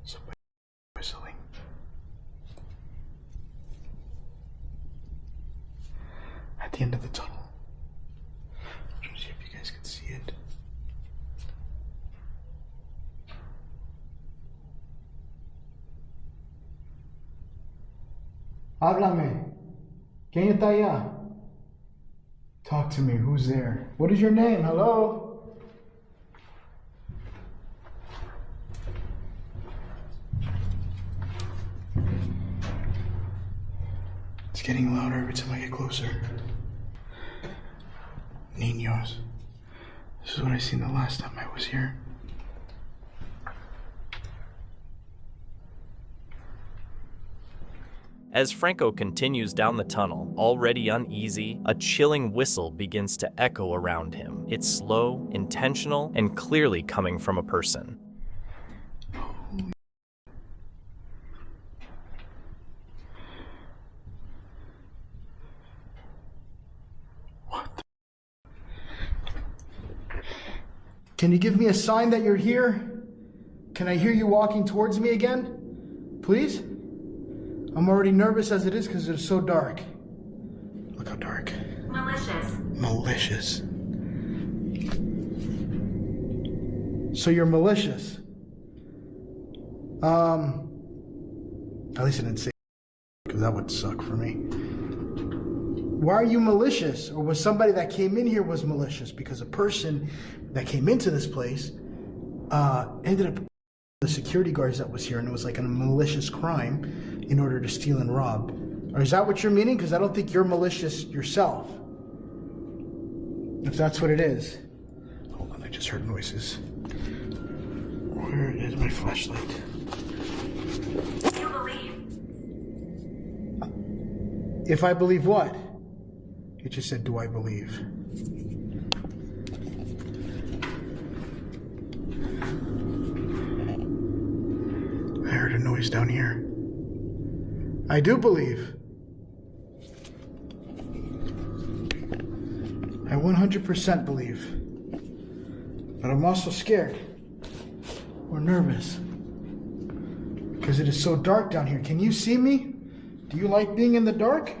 Speaker 16: Somebody whistling. At the end of the tunnel. I'm trying to see if you guys can see it. Háblame. ¿Quién está allá? Talk to me. Who's there? What is your name? Hello? It's getting louder every time I get closer. Niños. This is what I seen the last time I was here.
Speaker 4: As Franco continues down the tunnel, already uneasy, a chilling whistle begins to echo around him. It's slow, intentional, and clearly coming from a person.
Speaker 16: Can you give me a sign that you're here? Can I hear you walking towards me again? Please? I'm already nervous as it is because it's so dark. Look how dark.
Speaker 17: Malicious.
Speaker 16: Malicious. So you're malicious. At least I didn't say because that would suck for me. Why are you malicious? Or was somebody that came in here was malicious? Because a person that came into this place ended up the security guards that was here, and it was like a malicious crime in order to steal and rob. Or is that what you're meaning? Because I don't think you're malicious yourself. If that's what it is. Hold on, I just heard noises. Where is my flashlight?
Speaker 17: You believe.
Speaker 16: If I believe what? It just said, do I believe? I heard a noise down here. I do believe. I 100% believe. But I'm also scared or nervous because it is so dark down here. Can you see me? Do you like being in the dark?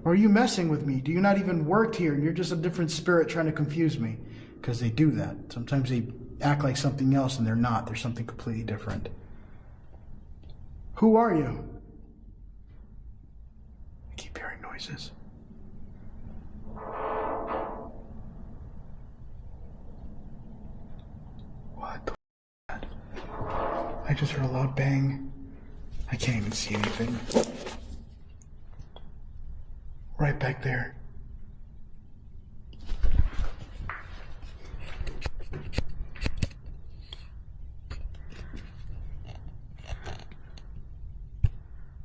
Speaker 16: Or are you messing with me? Do you not even work here and you're just a different spirit trying to confuse me? Because they do that. Sometimes they act like something else and they're not. They're something completely different. Who are you? I keep hearing noises. What the f***? I just heard a loud bang. I can't even see anything. Right back there.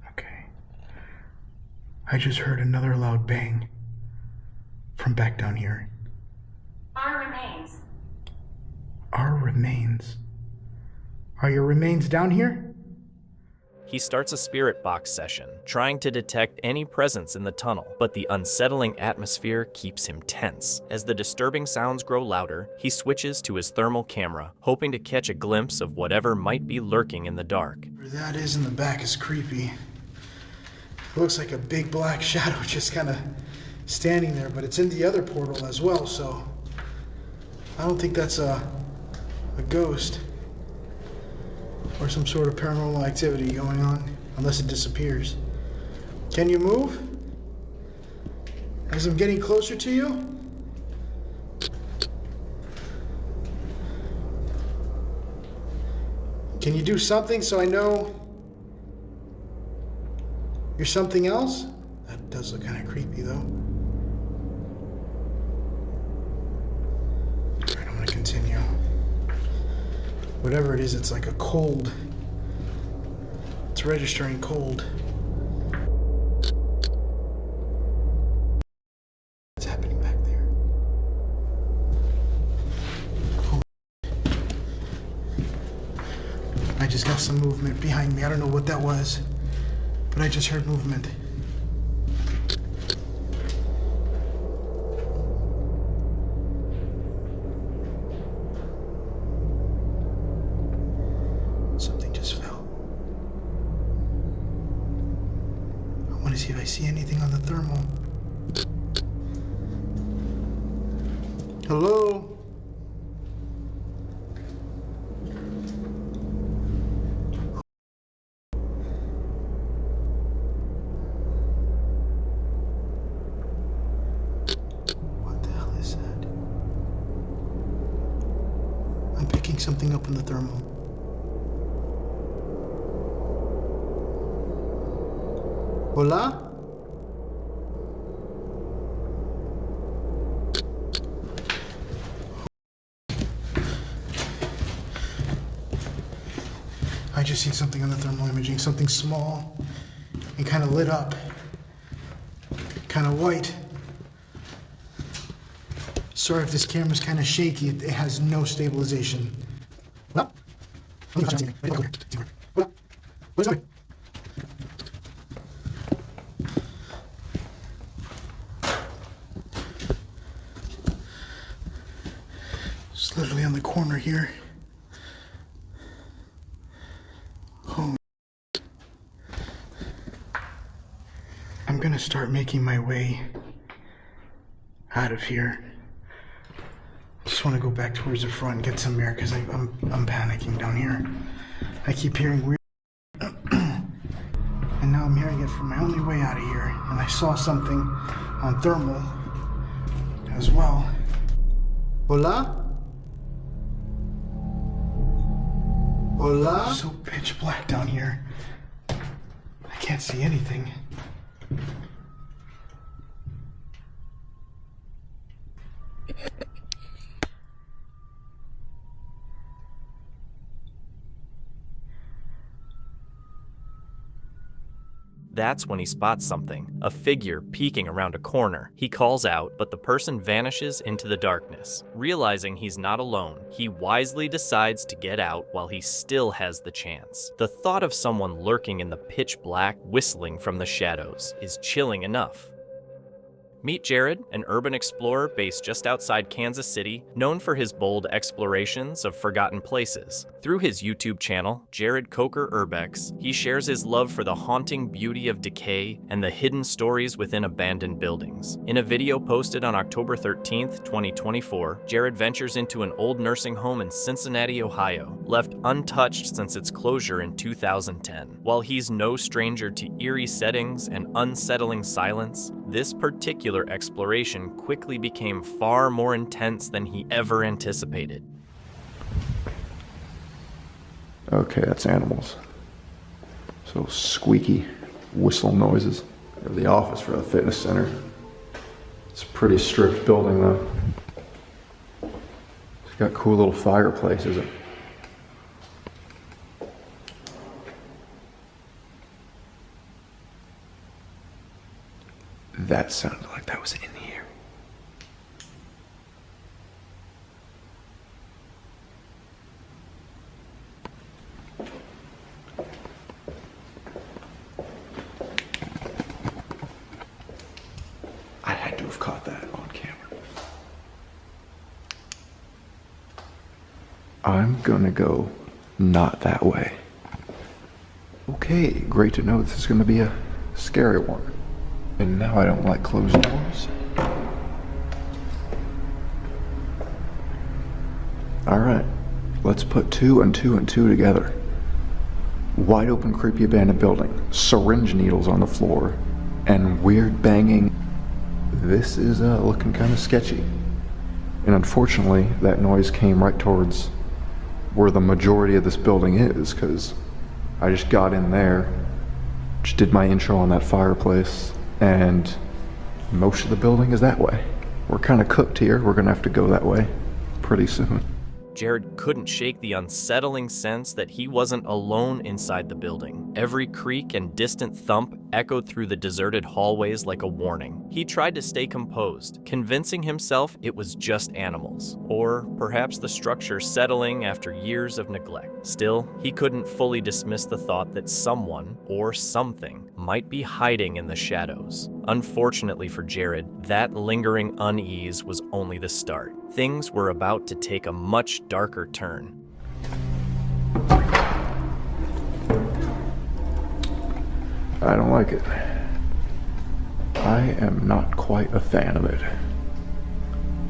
Speaker 16: Okay. I just heard another loud bang from back down here.
Speaker 17: Our remains.
Speaker 16: Our remains? Are your remains down here?
Speaker 4: He starts a spirit box session, trying to detect any presence in the tunnel, but the unsettling atmosphere keeps him tense. As the disturbing sounds grow louder, he switches to his thermal camera, hoping to catch a glimpse of whatever might be lurking in the dark.
Speaker 16: Where that is in the back is creepy. It looks like a big black shadow just kind of standing there, but it's in the other portal as well, so I don't think that's a ghost or some sort of paranormal activity going on, unless it disappears. Can you move? As I'm getting closer to you? Can you do something so I know you're something else? That does look kind of creepy though. Alright, I'm gonna continue. Whatever it is, it's like a cold. It's registering cold. What's happening back there? Oh. I just got some movement behind me. I don't know what that was, but I just heard movement. See if I see anything on the thermal. Hello? What the hell is that? I'm picking something up in the thermal. Hola? I just seen something on the thermal imaging, something small and kind of lit up, kind of white. Sorry if this camera's kind of shaky, it has no stabilization. Well, what is it? It's literally on the corner here. Oh. I'm gonna start making my way out of here. Just want to go back towards the front and get some air because I'm panicking down here. I keep hearing weird, and now I'm hearing it from my only way out of here. And I saw something on thermal as well. Hola? Hola? It's so pitch black down here. I can't see anything.
Speaker 4: That's when he spots something, a figure peeking around a corner. He calls out, but the person vanishes into the darkness. Realizing he's not alone, he wisely decides to get out while he still has the chance. The thought of someone lurking in the pitch black, whistling from the shadows, is chilling enough. Meet Jared, an urban explorer based just outside Kansas City, known for his bold explorations of forgotten places. Through his YouTube channel, Jared Coker Urbex, he shares his love for the haunting beauty of decay and the hidden stories within abandoned buildings. In a video posted on October 13th, 2024, Jared ventures into an old nursing home in Cincinnati, Ohio, left untouched since its closure in 2010. While he's no stranger to eerie settings and unsettling silence, this particular exploration quickly became far more intense than he ever anticipated.
Speaker 18: Okay, that's animals. So squeaky whistle noises. Or the office for the fitness center. It's a pretty strict building though. It's got cool little fireplaces. That sounded like that was in here. I had to have caught that on camera. I'm gonna go not that way. Okay, great to know this is gonna be a scary one. And now I don't like closed doors. Alright, let's put 2 and 2 and 2 together. Wide open, creepy abandoned building, syringe needles on the floor, and weird banging. This is looking kind of sketchy. And unfortunately, that noise came right towards where the majority of this building is, because I just got in there, just did my intro on that fireplace, and most of the building is that way. We're kind of cooked here. We're gonna have to go that way pretty soon.
Speaker 4: Jared couldn't shake the unsettling sense that he wasn't alone inside the building. Every creak and distant thump echoed through the deserted hallways like a warning. He tried to stay composed, convincing himself it was just animals, or perhaps the structure settling after years of neglect. Still, he couldn't fully dismiss the thought that someone, or something, might be hiding in the shadows. Unfortunately for Jared, that lingering unease was only the start. Things were about to take a much darker turn.
Speaker 18: I don't like it. I am not quite a fan of it.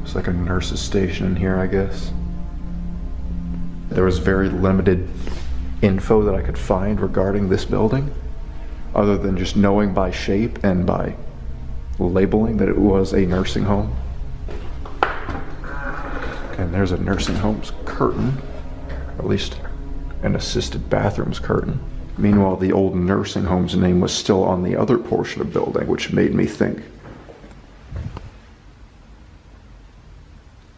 Speaker 18: It's like a nurse's station in here, I guess. There was very limited info that I could find regarding this building, other than just knowing by shape and by labeling that it was a nursing home. And there's a nursing home's curtain, at least an assisted bathroom's curtain. Meanwhile, the old nursing home's name was still on the other portion of the building, which made me think,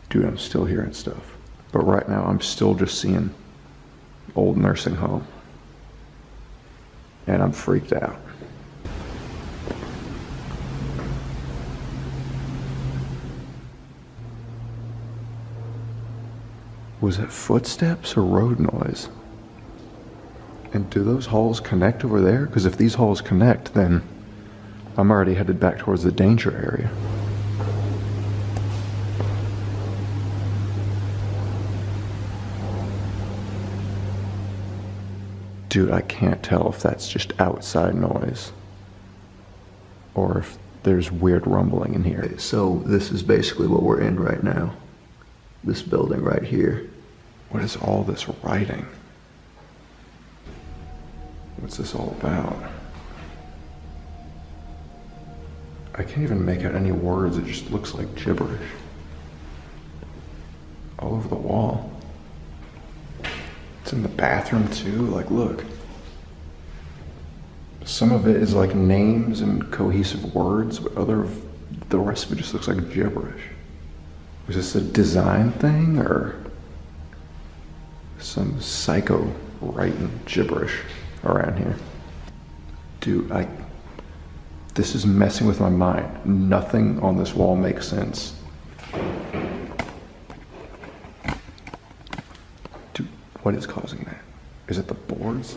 Speaker 18: dude, I'm still hearing stuff. But right now, I'm still just seeing old nursing home. And I'm freaked out. Was it footsteps or road noise? And do those halls connect over there? Because if these halls connect, then I'm already headed back towards the danger area. Dude, I can't tell if that's just outside noise or if there's weird rumbling in here. So this is basically what we're in right now. This building right here. What is all this writing? What's this all about? I can't even make out any words. It just looks like gibberish. All over the wall. It's in the bathroom too. Like, look. Some of it is like names and cohesive words, but the rest of it just looks like gibberish. Was this a design thing or some psycho writing gibberish around here? Dude, this is messing with my mind. Nothing on this wall makes sense. Dude, what is causing that? Is it the boards?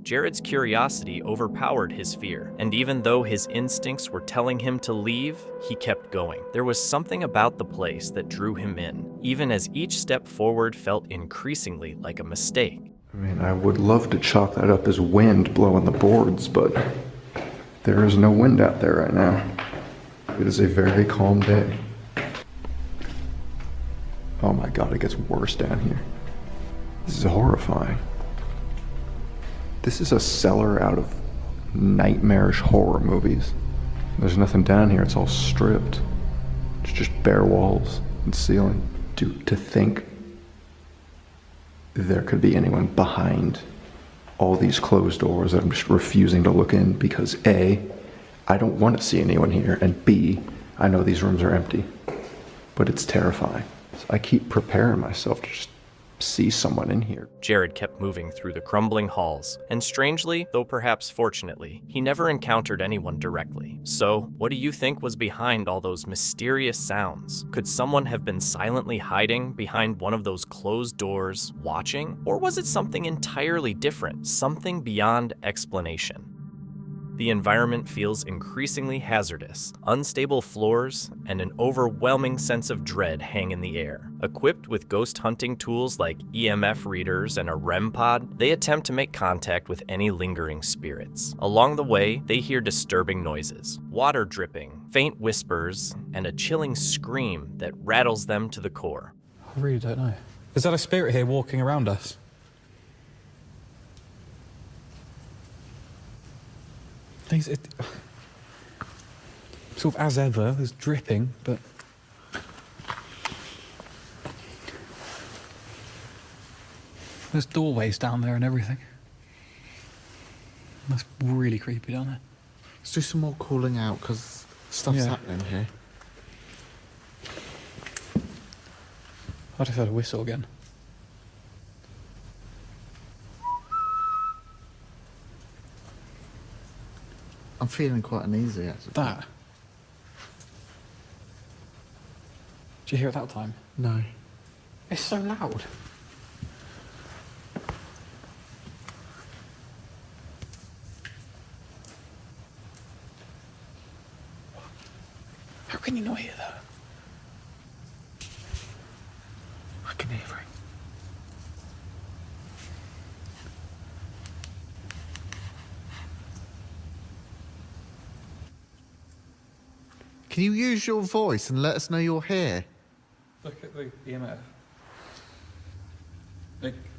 Speaker 4: Jared's curiosity overpowered his fear, and even though his instincts were telling him to leave, he kept going. There was something about the place that drew him in, even as each step forward felt increasingly like a mistake.
Speaker 18: I mean, I would love to chalk that up as wind blowing the boards, but there is no wind out there right now. It is a very calm day. Oh my god, it gets worse down here. This is horrifying. This is a cellar out of nightmarish horror movies. There's nothing down here, it's all stripped. It's just bare walls and ceiling. To think there could be anyone behind all these closed doors that I'm just refusing to look in because A, I don't want to see anyone here, and B, I know these rooms are empty. But it's terrifying. So I keep preparing myself to just see someone in here.
Speaker 4: Jared kept moving through the crumbling halls, and strangely, though perhaps fortunately, he never encountered anyone directly. So, what do you think was behind all those mysterious sounds? Could someone have been silently hiding behind one of those closed doors, watching? Or was it something entirely different, something beyond explanation? The environment feels increasingly hazardous. Unstable floors and an overwhelming sense of dread hang in the air. Equipped with ghost hunting tools like EMF readers and a REM pod, they attempt to make contact with any lingering spirits. Along the way, they hear disturbing noises, water dripping, faint whispers, and a chilling scream that rattles them to the core.
Speaker 19: I really don't know. Is that a spirit here walking around us? Sort of as ever, there's dripping, but there's doorways down there and everything. That's really creepy down there.
Speaker 9: Let's do some more calling out because stuff's happening here.
Speaker 19: I just heard a whistle again.
Speaker 9: I'm feeling quite uneasy, actually.
Speaker 19: That? Did you hear it that time?
Speaker 9: No.
Speaker 19: It's so loud. How can you not hear that?
Speaker 9: I can hear it. Can you use your voice and let us know you're here?
Speaker 19: Look at the EMF.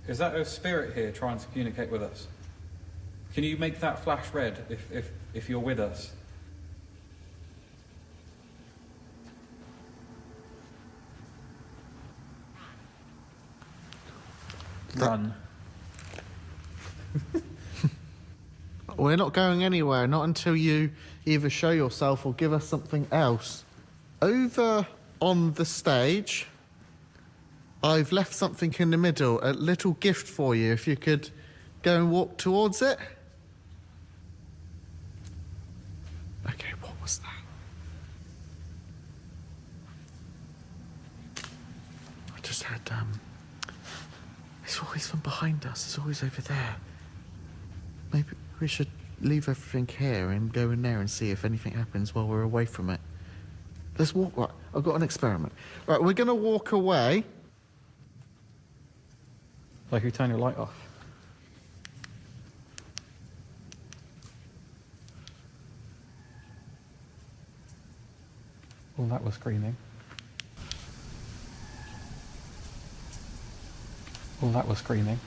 Speaker 19: Is that a spirit here trying to communicate with us? Can you make that flash red if you're with us? Run.
Speaker 9: We're not going anywhere, not until you either show yourself or give us something else. Over on the stage, I've left something in the middle, a little gift for you, if you could go and walk towards it. Okay, what was that? I just had, it's always from behind us, it's always over there. Maybe we should leave everything here and go in there and see if anything happens while we're away from it. Let's walk. Right, I've got an experiment. Right, we're going to walk away.
Speaker 19: Like you turn your light off. Well, that was screaming. Well, that was screaming.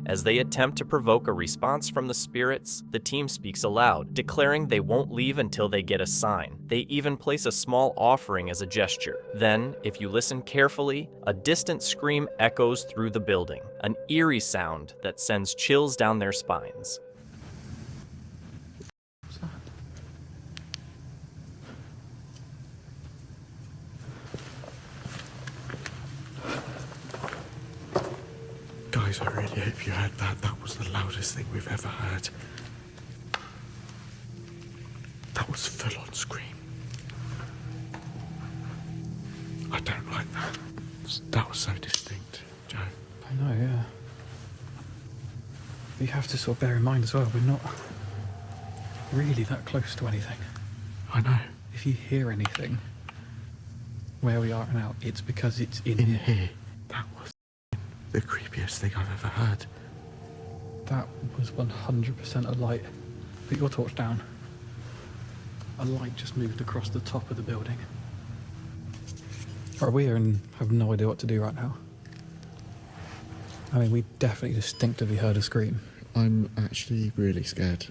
Speaker 4: As they attempt to provoke a response from the spirits, the team speaks aloud, declaring they won't leave until they get a sign. They even place a small offering as a gesture. Then, if you listen carefully, a distant scream echoes through the building, an eerie sound that sends chills down their spines.
Speaker 9: Guys, I really hope you heard that. That was the loudest thing we've ever heard. That was full-on scream. I don't like that. That was so distinct, Joe.
Speaker 19: I know, yeah. You have to sort of bear in mind as well, we're not really that close to anything.
Speaker 9: I know.
Speaker 19: If you hear anything, where we are now, it's because it's in
Speaker 9: here. That was the creepiest thing I've ever heard.
Speaker 19: That was 100% a light. Put your torch down. A light just moved across the top of the building. Are we here and have no idea what to do right now? I mean, we definitely distinctively heard a scream.
Speaker 9: I'm actually really scared.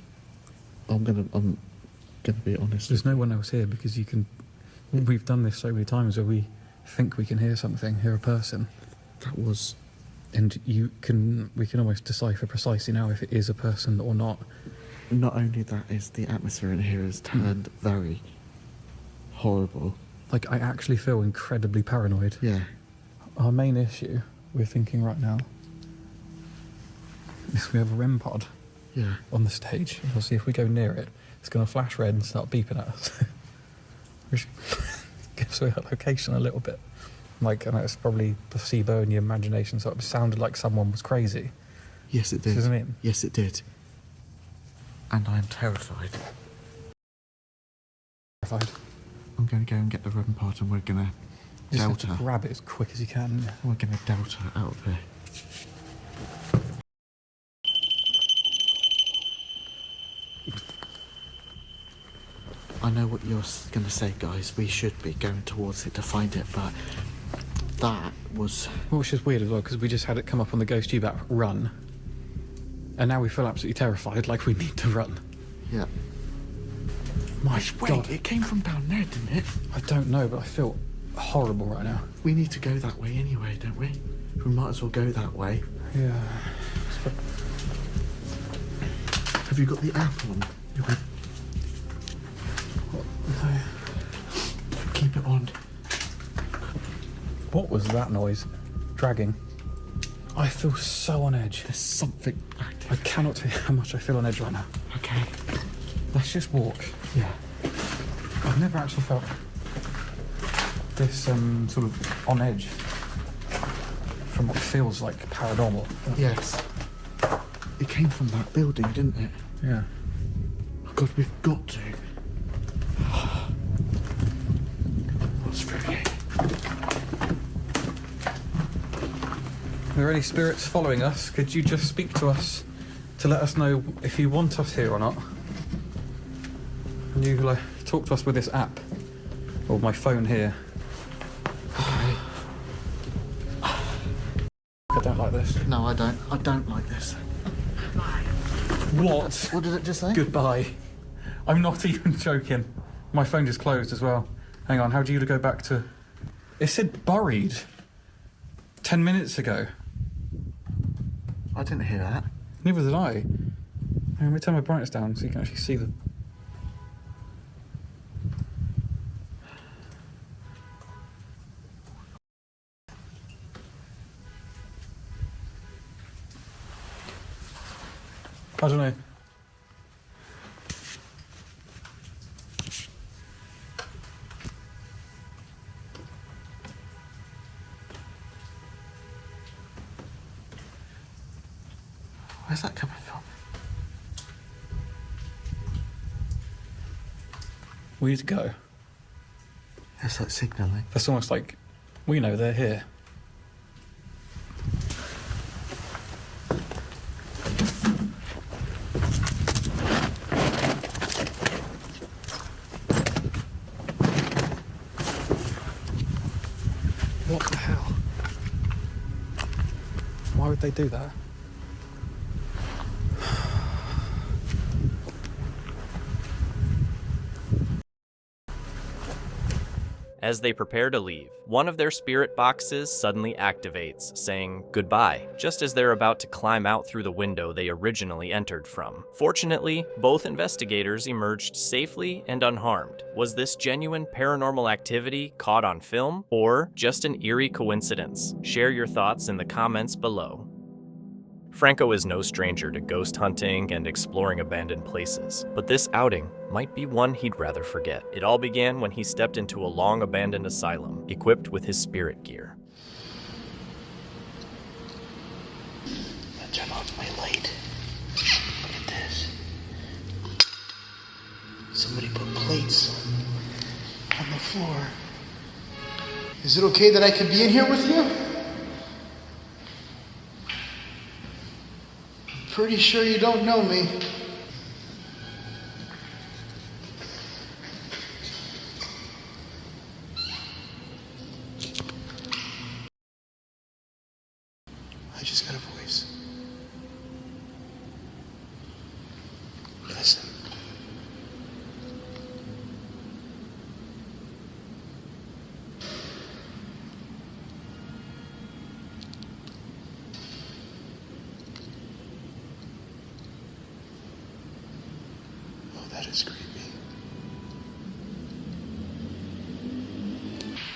Speaker 9: I'm gonna be honest.
Speaker 19: There's no one else here because you can... We've done this so many times where we think we can hear something, hear a person.
Speaker 9: That was...
Speaker 19: And we can almost decipher precisely now if it is a person or not.
Speaker 9: Not only that, is the atmosphere in here has turned very horrible.
Speaker 19: Like, I actually feel incredibly paranoid.
Speaker 9: Yeah.
Speaker 19: Our main issue, we're thinking right now, is we have a REM pod on the stage. Obviously, if we go near it, it's going to flash red and start beeping at us. Which gives away our location a little bit. Like, I know it's probably placebo in your imagination, so it sounded like someone was crazy.
Speaker 9: Yes, it did.
Speaker 19: See what I mean?
Speaker 9: Yes, it did. And I am terrified.
Speaker 19: Terrified?
Speaker 9: I'm going to go and get the REM pod and we're going to
Speaker 19: Just have
Speaker 9: delta.
Speaker 19: to grab it as quick as you can.
Speaker 9: We're going to delta out of here. I know what you're going to say, guys. We should be going towards it to find it, but that was...
Speaker 19: Well, which is weird as well, because we just had it come up on the Ghost Tube app, run. And now we feel absolutely terrified, like we need to run.
Speaker 9: Yeah.
Speaker 19: My
Speaker 9: Wait,
Speaker 19: God.
Speaker 9: it came from down there, didn't it?
Speaker 19: I don't know, but I feel horrible right now.
Speaker 9: We need to go that way anyway, don't we? We might as well go that way.
Speaker 19: Yeah.
Speaker 9: Have you got the app on?
Speaker 19: No.
Speaker 9: Keep it on.
Speaker 19: What was that noise? Dragging. I feel so on edge.
Speaker 9: There's something active.
Speaker 19: I cannot tell you how much I feel on edge right now.
Speaker 9: Okay.
Speaker 19: Let's just walk.
Speaker 9: Yeah.
Speaker 19: I've never actually felt this sort of on edge from what feels like paranormal.
Speaker 9: Yes. It came from that building, didn't it?
Speaker 19: Yeah.
Speaker 9: Oh God, we've got to. What's freaky?
Speaker 19: Are there any spirits following us? Could you just speak to us to let us know if you want us here or not? And you talk to us with this app or my phone here.
Speaker 9: Okay.
Speaker 19: I don't like this.
Speaker 9: No, I don't. I don't like this.
Speaker 19: What?
Speaker 9: What did it just say?
Speaker 19: Goodbye. I'm not even joking. My phone just closed as well. Hang on, how do you go back to... It said buried 10 minutes ago.
Speaker 9: I didn't hear that.
Speaker 19: Neither did I. Hang on, let me turn my brightness down so you can actually see the... I don't know.
Speaker 9: Where's that coming from?
Speaker 19: We need to go.
Speaker 9: It's like signalling.
Speaker 19: That's almost like, we know they're here. What the hell? Why would they do that?
Speaker 4: As they prepare to leave, one of their spirit boxes suddenly activates, saying goodbye, just as they're about to climb out through the window they originally entered from. Fortunately, both investigators emerged safely and unharmed. Was this genuine paranormal activity caught on film, or just an eerie coincidence? Share your thoughts in the comments below. Franco is no stranger to ghost hunting and exploring abandoned places, but this outing might be one he'd rather forget. It all began when he stepped into a long-abandoned asylum, equipped with his spirit gear.
Speaker 16: Turn off my light. Look at this. Somebody put plates on the floor. Is it okay that I could be in here with you? I'm pretty sure you don't know me. I just got a voice. Listen. Oh, that is creepy.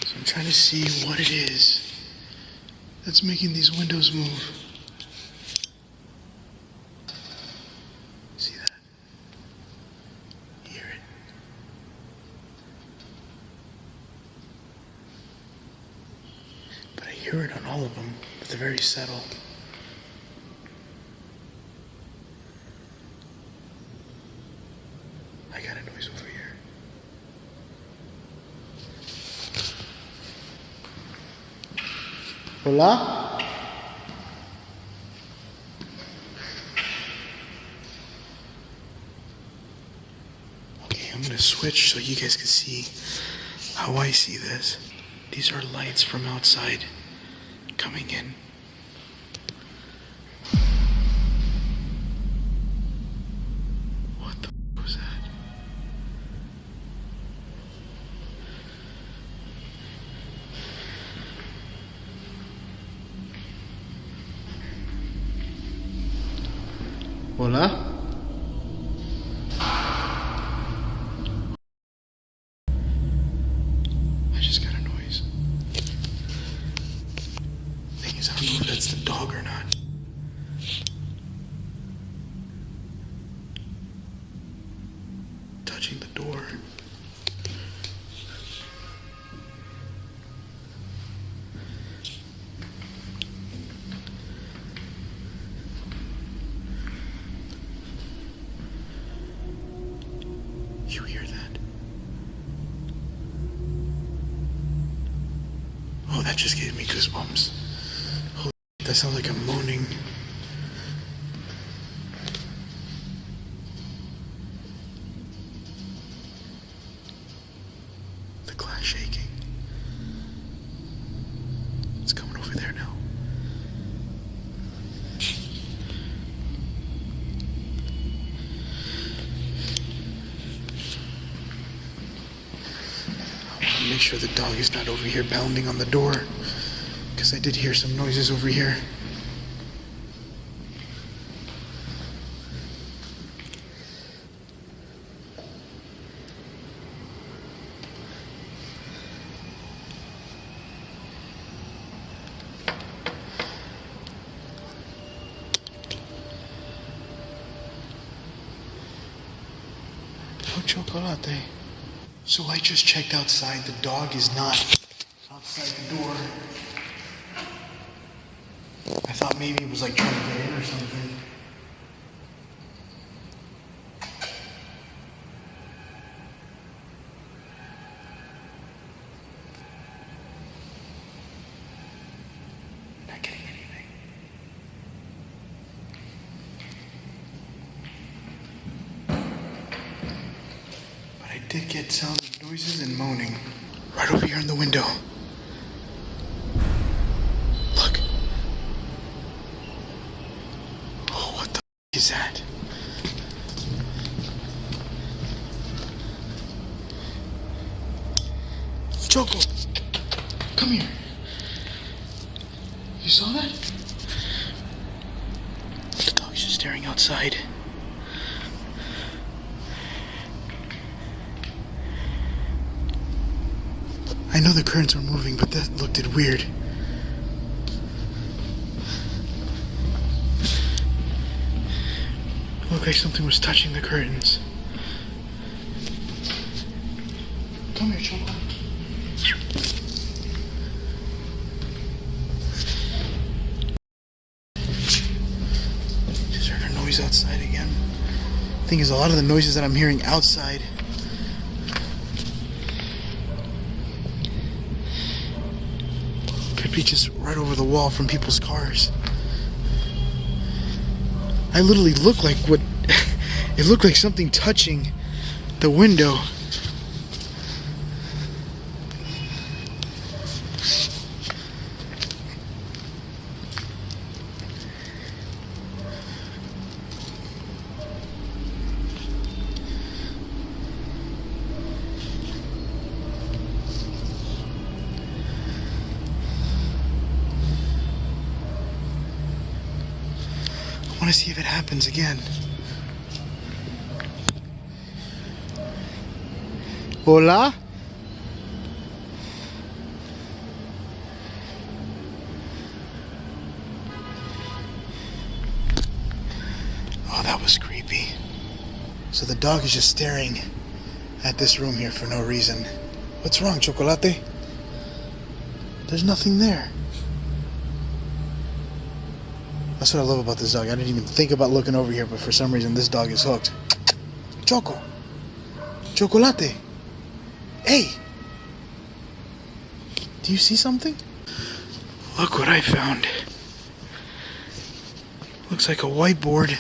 Speaker 16: So I'm trying to see what it is that's making these windows move. See that? Hear it? But I hear it on all of them, but they're very subtle. I got a noise over here. Hola? Okay, I'm gonna switch so you guys can see how I see this. These are lights from outside coming in. What the f was that? Hola? I just got a noise. Thing is, I don't know if that's the dog or not. Touching the door. You hear that? Oh, that just gave me goosebumps. Holy shit, that sounds like a moaning. The glass shaking. It's coming over there now. Make sure the dog is not over here bounding on the door, because I did hear some noises over here. Oh, chocolate. So I just checked outside. The dog is not outside the door. I thought maybe it was like trying to get in or something. Not getting anything. But I did get sounds of noises and moaning right over here in the window. Look. Oh, what the f is that? Choco, come here. You saw that? The dog's just staring outside. I know the curtains were moving, but that looked weird. It looked like something was touching the curtains. Come here, Choco. Just heard a noise outside again. Thing is, a lot of the noises that I'm hearing outside creepy just right over the wall from people's cars. I literally looked like what... it looked like something touching the window. I want to see if it happens again. Hola? Oh, that was creepy. So the dog is just staring at this room here for no reason. What's wrong, Chocolate? There's nothing there. That's what I love about this dog. I didn't even think about looking over here, but for some reason this dog is hooked. Choco. Chocolate. Hey. Do you see something? Look what I found. Looks like a whiteboard.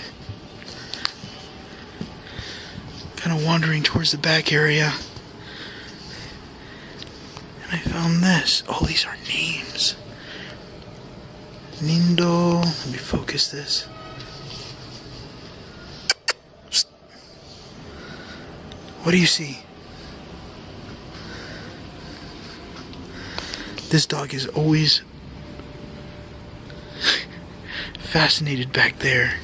Speaker 16: Kind of wandering towards the back area. And I found this. Oh, these are names. Nindo. Let me focus this. What do you see? This dog is always fascinated back there.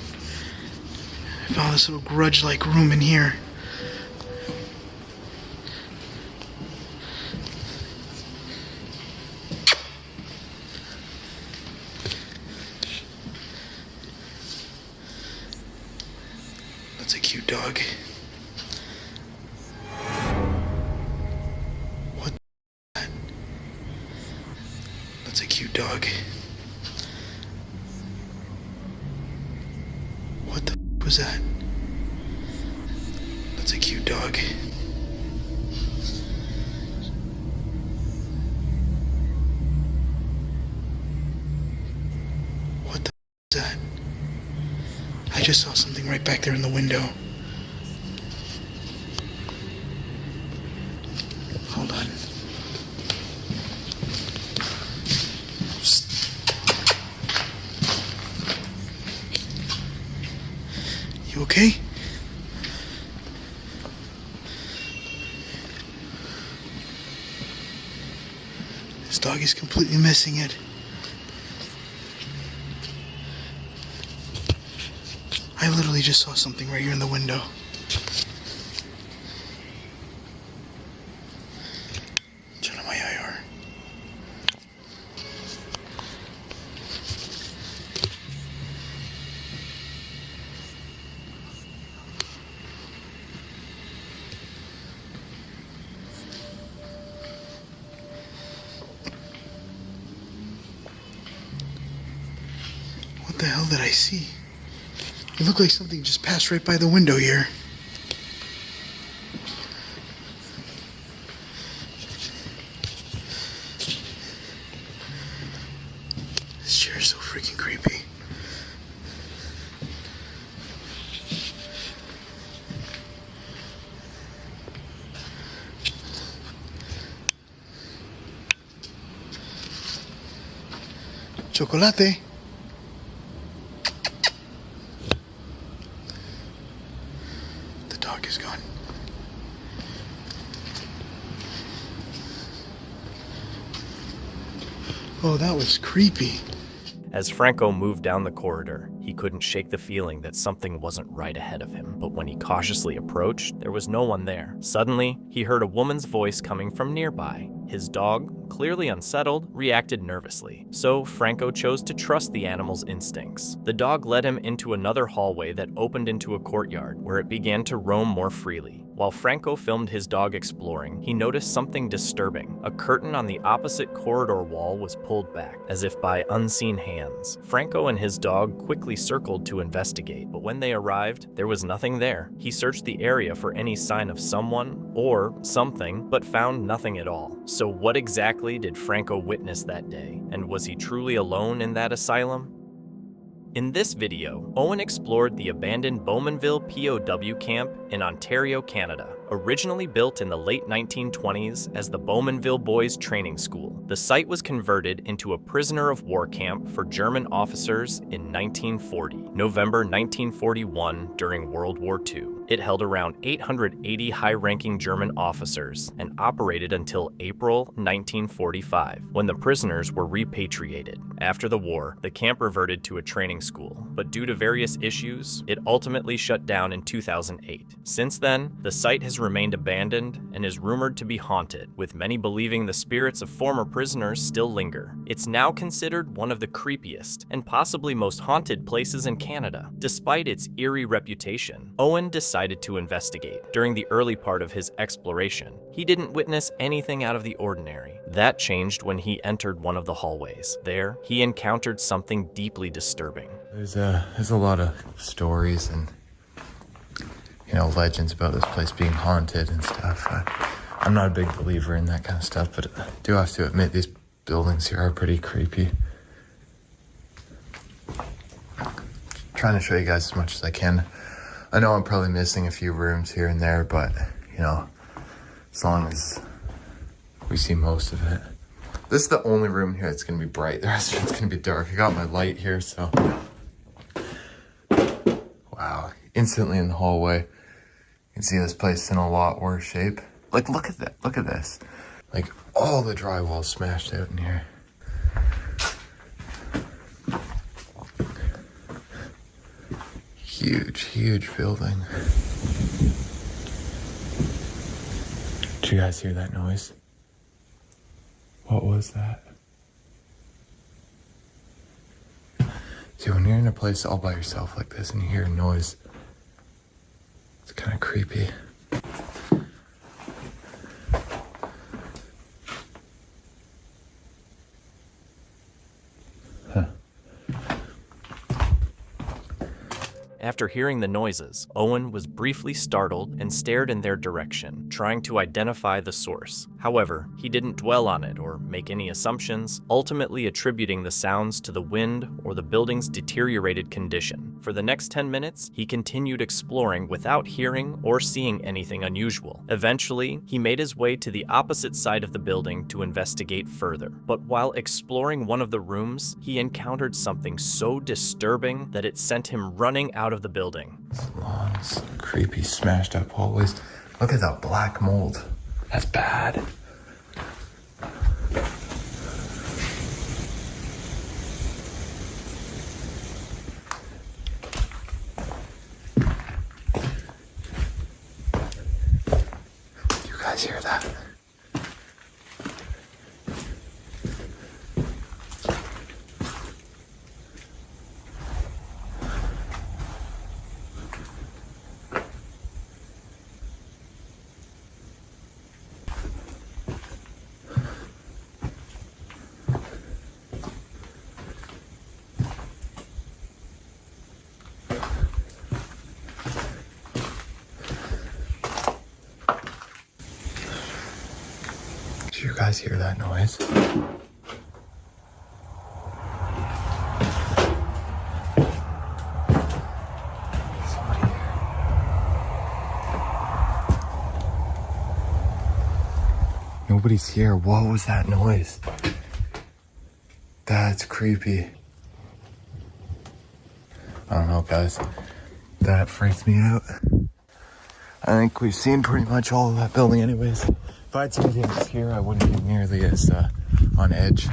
Speaker 16: I found this little grudge-like room in here. That's a cute dog. What the f***? That's a cute dog. What the f*** was that? That's a cute dog. What the f*** was that? I just saw something right back there in the window. Hold on. You okay? This dog is completely missing it. I literally just saw something right here in the window. What the hell did I see? It looked like something just passed right by the window here. This chair is so freaking creepy. Chocolate. Is gone. Oh, that was creepy.
Speaker 4: As Franco moved down the corridor, he couldn't shake the feeling that something wasn't right ahead of him. But when he cautiously approached, there was no one there. Suddenly, he heard a woman's voice coming from nearby. His dog, clearly unsettled, reacted nervously. So Franco chose to trust the animal's instincts. The dog led him into another hallway that opened into a courtyard, where it began to roam more freely. While Franco filmed his dog exploring, he noticed something disturbing. A curtain on the opposite corridor wall was pulled back, as if by unseen hands. Franco and his dog quickly circled to investigate, but when they arrived, there was nothing there. He searched the area for any sign of someone or something, but found nothing at all. So what exactly did Franco witness that day? And was he truly alone in that asylum? In this video, Owen explored the abandoned Bowmanville POW camp in Ontario, Canada. Originally built in the late 1920s as the Bowmanville Boys Training School, the site was converted into a prisoner of war camp for German officers in 1940, November 1941 during World War II. It held around 880 high-ranking German officers and operated until April 1945, when the prisoners were repatriated. After the war, the camp reverted to a training school, but due to various issues, it ultimately shut down in 2008. Since then, the site has remained abandoned and is rumored to be haunted, with many believing the spirits of former prisoners still linger. It's now considered one of the creepiest and possibly most haunted places in Canada. Despite its eerie reputation, Owen decided to investigate. During the early part of his exploration, he didn't witness anything out of the ordinary. That changed when he entered one of the hallways. There, he encountered something deeply disturbing.
Speaker 9: There's a lot of stories and legends about this place being haunted and stuff. I'm not a big believer in that kind of stuff, but I do have to admit these buildings here are pretty creepy. Trying to show you guys as much as I can. I know I'm probably missing a few rooms here and there, but as long as we see most of it. This is the only room here that's gonna be bright. The rest of it's gonna be dark. I got my light here, so. Wow, instantly in the hallway. You can see this place in a lot worse shape. Like, look at that, look at this. Like, all the drywall smashed out in here. Huge building. Did you guys hear that noise? What was that? See, when you're in a place all by yourself like this and you hear a noise, it's kind of creepy.
Speaker 4: After hearing the noises, Owen was briefly startled and stared in their direction, trying to identify the source. However, he didn't dwell on it or make any assumptions, ultimately attributing the sounds to the wind or the building's deteriorated condition. For the next 10 minutes, he continued exploring without hearing or seeing anything unusual. Eventually, he made his way to the opposite side of the building to investigate further. But while exploring one of the rooms, he encountered something so disturbing that it sent him running out of the building.
Speaker 9: Long, creepy, smashed up hallways. Look at that black mold. That's bad. Do you guys hear that? Do you guys hear that noise? Nobody's here. What was that noise? That's creepy. I don't know, guys. That freaks me out. I think we've seen pretty much all of that building anyways. If I had somebody else here, I wouldn't be nearly as on edge.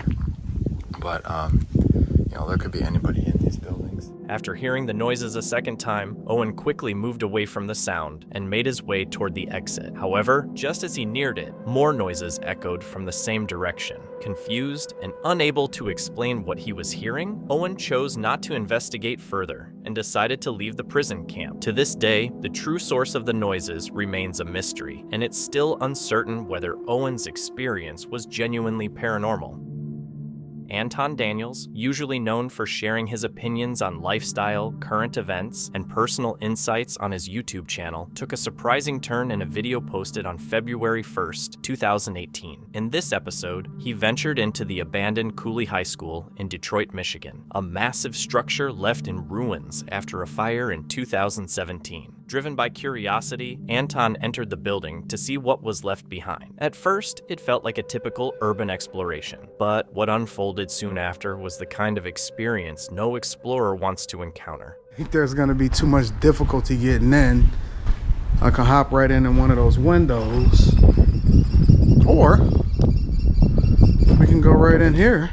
Speaker 9: But, there could be anybody in these buildings.
Speaker 4: After hearing the noises a second time, Owen quickly moved away from the sound and made his way toward the exit. However, just as he neared it, more noises echoed from the same direction. Confused and unable to explain what he was hearing, Owen chose not to investigate further and decided to leave the prison camp. To this day, the true source of the noises remains a mystery, and it's still uncertain whether Owen's experience was genuinely paranormal. Anton Daniels, usually known for sharing his opinions on lifestyle, current events, and personal insights on his YouTube channel, took a surprising turn in a video posted on February 1st, 2018. In this episode, he ventured into the abandoned Kulie High School in Detroit, Michigan, a massive structure left in ruins after a fire in 2017. Driven by curiosity, Anton entered the building to see what was left behind. At first, it felt like a typical urban exploration, but what unfolded soon after was the kind of experience no explorer wants to encounter.
Speaker 16: If there's gonna be too much difficulty getting in, I can hop right in one of those windows, or we can go right in here.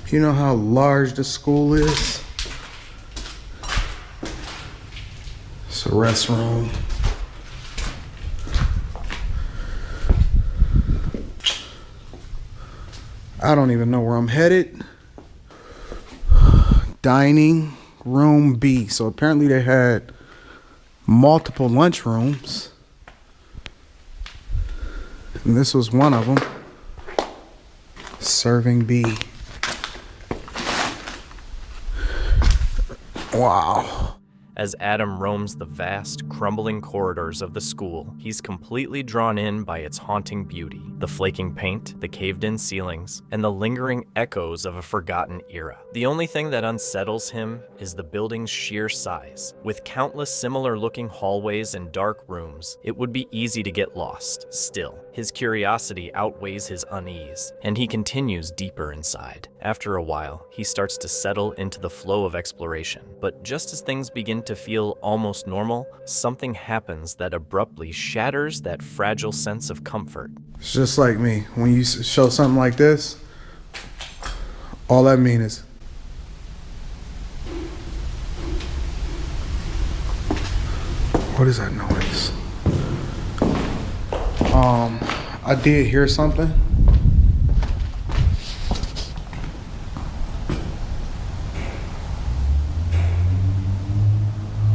Speaker 16: You know how large the school is? It's a restroom. I don't even know where I'm headed. Dining room B. So apparently they had multiple lunch rooms. And this was one of them. Serving B. Wow.
Speaker 4: As Adam roams the vast, crumbling corridors of the school, he's completely drawn in by its haunting beauty. The flaking paint, the caved-in ceilings, and the lingering echoes of a forgotten era. The only thing that unsettles him is the building's sheer size. With countless similar-looking hallways and dark rooms, it would be easy to get lost. Still, his curiosity outweighs his unease, and he continues deeper inside. After a while, he starts to settle into the flow of exploration. But just as things begin to feel almost normal, something happens that abruptly shatters that fragile sense of comfort.
Speaker 16: It's just like me. When you show something like this, all that means is what is that noise? I did hear something.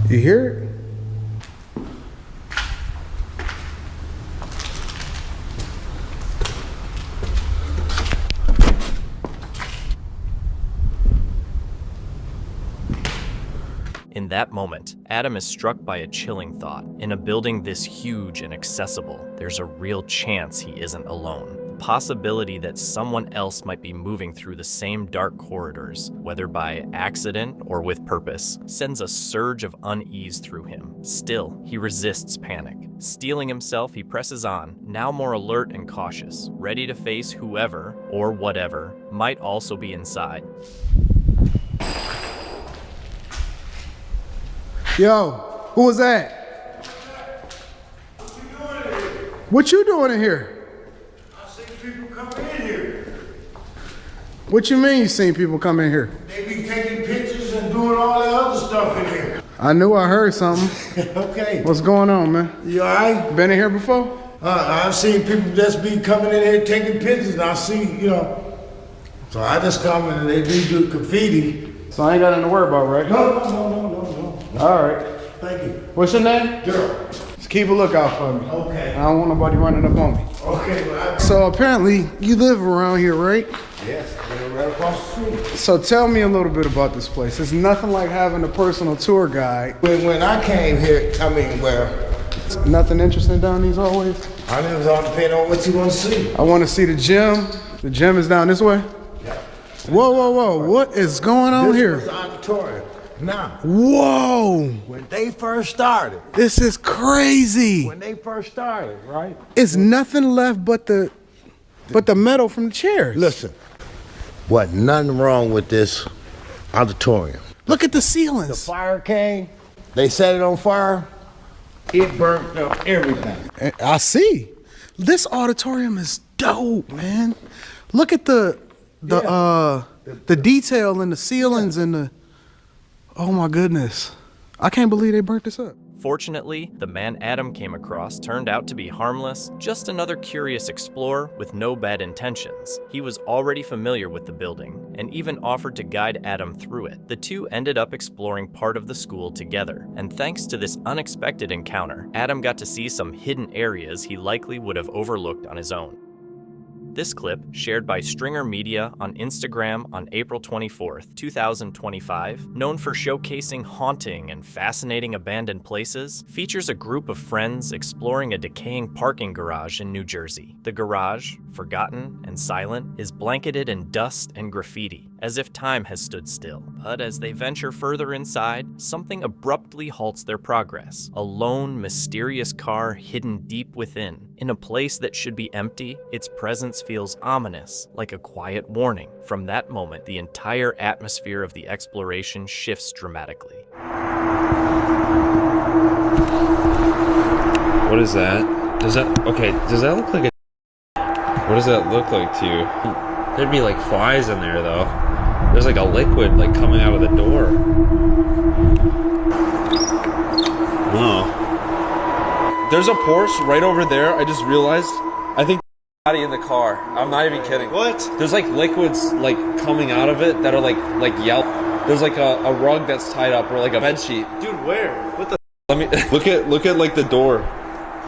Speaker 16: You hear it?
Speaker 4: In that moment, Adam is struck by a chilling thought. In a building this huge and accessible, there's a real chance he isn't alone. The possibility that someone else might be moving through the same dark corridors, whether by accident or with purpose, sends a surge of unease through him. Still, he resists panic. Steeling himself, he presses on, now more alert and cautious, ready to face whoever, or whatever, might also be inside.
Speaker 16: Yo, who was that? What you doing in here?
Speaker 20: I see people coming in here.
Speaker 16: What you mean you seen people come in here?
Speaker 20: They be taking pictures and doing all that other stuff in here.
Speaker 16: I knew I heard something.
Speaker 20: Okay.
Speaker 16: What's going on, man?
Speaker 20: You alright?
Speaker 16: Been in here before?
Speaker 20: I've seen people just be coming in here taking pictures, and I see, So I just come and they do graffiti.
Speaker 16: So I ain't got nothing to worry about, right?
Speaker 20: No.
Speaker 16: All right.
Speaker 20: Thank you.
Speaker 16: What's your name?
Speaker 20: Gerald.
Speaker 16: Just keep a lookout for me.
Speaker 20: Okay.
Speaker 16: I don't want nobody running up on me.
Speaker 20: Okay. Well,
Speaker 16: So apparently you live around here, right?
Speaker 20: Yes, I live right across the street.
Speaker 16: So tell me a little bit about this place. It's nothing like having a personal tour guide.
Speaker 20: When I came here,
Speaker 16: nothing interesting down these hallways?
Speaker 20: I know it's all depending on what you want to see.
Speaker 16: I want to see the gym. The gym is down this way?
Speaker 20: Yeah.
Speaker 16: Whoa. What is going on here?
Speaker 20: This was the auditorium. Now.
Speaker 16: Whoa.
Speaker 20: When they first started.
Speaker 16: This is crazy.
Speaker 20: When they first started, right?
Speaker 16: It's nothing left but the metal from the chairs.
Speaker 20: Listen, wasn't nothing wrong with this auditorium.
Speaker 16: Look at the ceilings.
Speaker 20: The fire came, they set it on fire, it burnt up everything.
Speaker 16: I see. This auditorium is dope, man. Look at the The detail in the ceilings and the, oh my goodness. I can't believe they burnt this up.
Speaker 4: Fortunately, the man Adam came across turned out to be harmless, just another curious explorer with no bad intentions. He was already familiar with the building, and even offered to guide Adam through it. The two ended up exploring part of the school together, and thanks to this unexpected encounter, Adam got to see some hidden areas he likely would have overlooked on his own. This clip, shared by Stringer Media on Instagram on April 24th, 2025, known for showcasing haunting and fascinating abandoned places, features a group of friends exploring a decaying parking garage in New Jersey. The garage, forgotten and silent, is blanketed in dust and graffiti, as if time has stood still. But as they venture further inside, something abruptly halts their progress. A lone, mysterious car hidden deep within. In a place that should be empty, its presence feels ominous, like a quiet warning. From that moment, the entire atmosphere of the exploration shifts dramatically.
Speaker 2: What is that? Does that look like a... What does that look like to you? There'd be like flies in there though. There's like a liquid like coming out of the door. Oh.
Speaker 21: There's a Porsche right over there. I just realized. I think body in the car. I'm not even kidding. What? There's like liquids like coming out of it that are like yellow. There's like a rug that's tied up or like a bed sheet. Dude, where? What the? Let me look at like the door.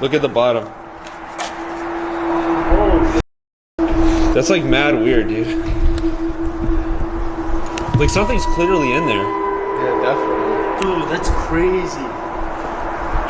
Speaker 21: Look at the bottom. Oh. That's like mad weird, dude. Like something's clearly in there. Yeah, definitely. Dude, that's crazy.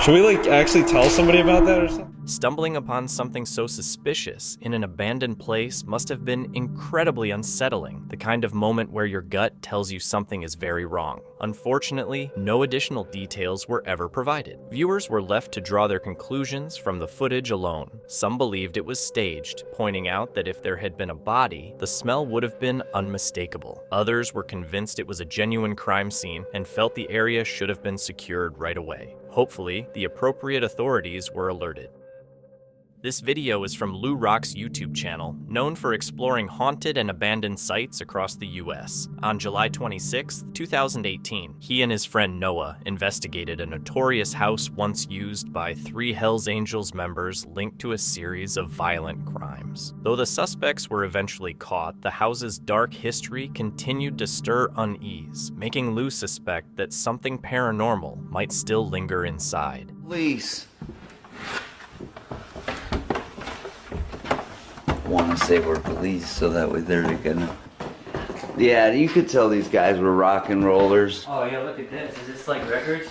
Speaker 21: Should we like actually tell somebody about that or something?
Speaker 4: Stumbling upon something so suspicious in an abandoned place must have been incredibly unsettling, the kind of moment where your gut tells you something is very wrong. Unfortunately, no additional details were ever provided. Viewers were left to draw their conclusions from the footage alone. Some believed it was staged, pointing out that if there had been a body, the smell would have been unmistakable. Others were convinced it was a genuine crime scene and felt the area should have been secured right away. Hopefully, the appropriate authorities were alerted. This video is from Lou Rock's YouTube channel, known for exploring haunted and abandoned sites across the US. On July 26, 2018, he and his friend Noah investigated a notorious house once used by 3 Hells Angels members linked to a series of violent crimes. Though the suspects were eventually caught, the house's dark history continued to stir unease, making Lou suspect that something paranormal might still linger inside.
Speaker 3: Police. Want to say we're police so that way they're gonna. Yeah, you could tell these guys were rock and rollers.
Speaker 14: Oh yeah, look at this. Is this like records?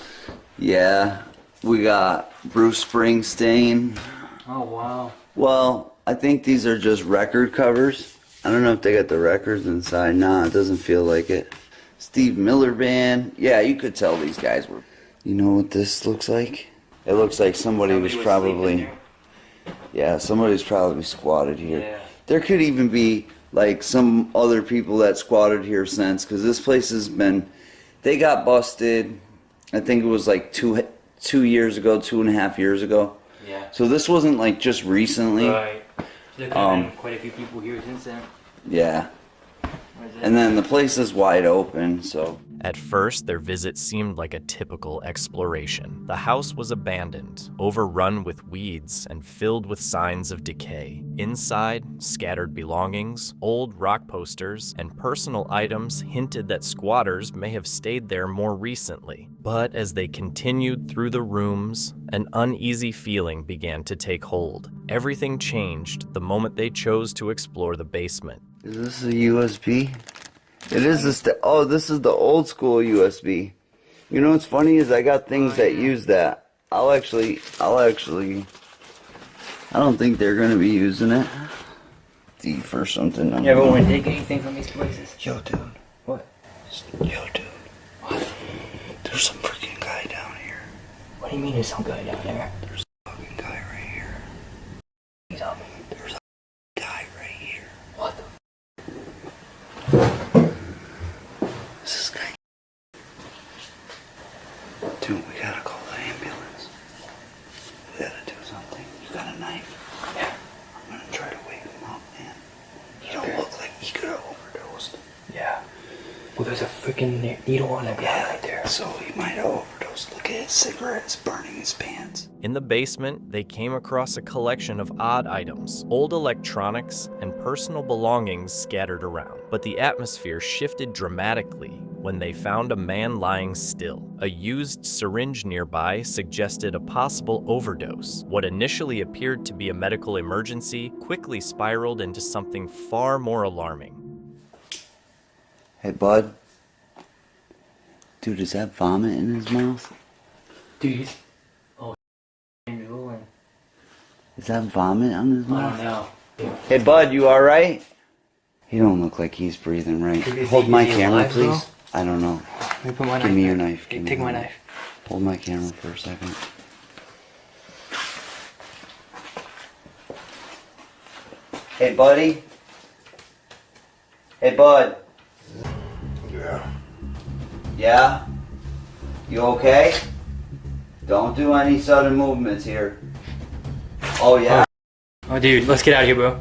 Speaker 3: Yeah, we got Bruce Springsteen.
Speaker 14: Oh wow.
Speaker 3: Well, I think these are just record covers. I don't know if they got the records inside. Nah, it doesn't feel like it. Steve Miller Band. Yeah, you could tell these guys were. You know what this looks like? It looks like somebody was probably. Yeah, somebody's probably squatted here. Yeah. There could even be like some other people that squatted here since, because this place has been. They got busted. I think it was like two years ago, 2.5 years ago.
Speaker 14: Yeah.
Speaker 3: So this wasn't like just recently.
Speaker 14: Right. There could have been quite a few people here since then.
Speaker 3: Yeah. And then the place is wide open, so.
Speaker 4: At first, their visit seemed like a typical exploration. The house was abandoned, overrun with weeds, and filled with signs of decay. Inside, scattered belongings, old rock posters, and personal items hinted that squatters may have stayed there more recently. But as they continued through the rooms, an uneasy feeling began to take hold. Everything changed the moment they chose to explore the basement.
Speaker 3: Is this a USB? It is oh, this is the old school USB. You know what's funny is I got things that use that. I'll actually, I don't think they're gonna be using it. Thief or something.
Speaker 14: You ever want to take anything from these places?
Speaker 3: Yo, dude.
Speaker 14: What?
Speaker 3: Yo, dude. What? There's some freaking guy down here.
Speaker 14: What do you mean there's some guy down there?
Speaker 3: There's a fucking guy right here.
Speaker 14: He's up.
Speaker 3: There's a guy right here.
Speaker 14: What the?
Speaker 3: This guy. Dude, we gotta call the ambulance. We gotta do something. You got a knife?
Speaker 14: Yeah.
Speaker 3: I'm gonna try to wake him up, man. He don't look like he could have overdosed.
Speaker 14: Yeah. there's a freaking needle on that guy right there.
Speaker 3: So he might have overdosed. Look at his cigarettes burning his pants.
Speaker 4: In the basement, they came across a collection of odd items, old electronics, and personal belongings scattered around. But the atmosphere shifted dramatically when they found a man lying still. A used syringe nearby suggested a possible overdose. What initially appeared to be a medical emergency quickly spiraled into something far more alarming.
Speaker 3: Hey, bud. Dude, is that vomit in his mouth?
Speaker 14: Dude, drooling.
Speaker 3: Is that vomit on his mouth?
Speaker 14: I don't know.
Speaker 3: Hey, bud, you alright? He don't look like he's breathing right. Hold my camera,
Speaker 14: alive,
Speaker 3: please.
Speaker 14: bro?
Speaker 3: I don't know.
Speaker 14: Let me put my
Speaker 3: Give
Speaker 14: knife
Speaker 3: me your
Speaker 14: back.
Speaker 3: knife.
Speaker 14: Okay,
Speaker 3: Give me
Speaker 14: take
Speaker 3: your
Speaker 14: my knife.
Speaker 3: Hold my camera for a second. Hey, buddy. Hey, bud.
Speaker 20: Yeah.
Speaker 3: Yeah? You okay? Don't do any sudden movements here. Oh, yeah?
Speaker 14: Oh, dude, let's get out of here, bro.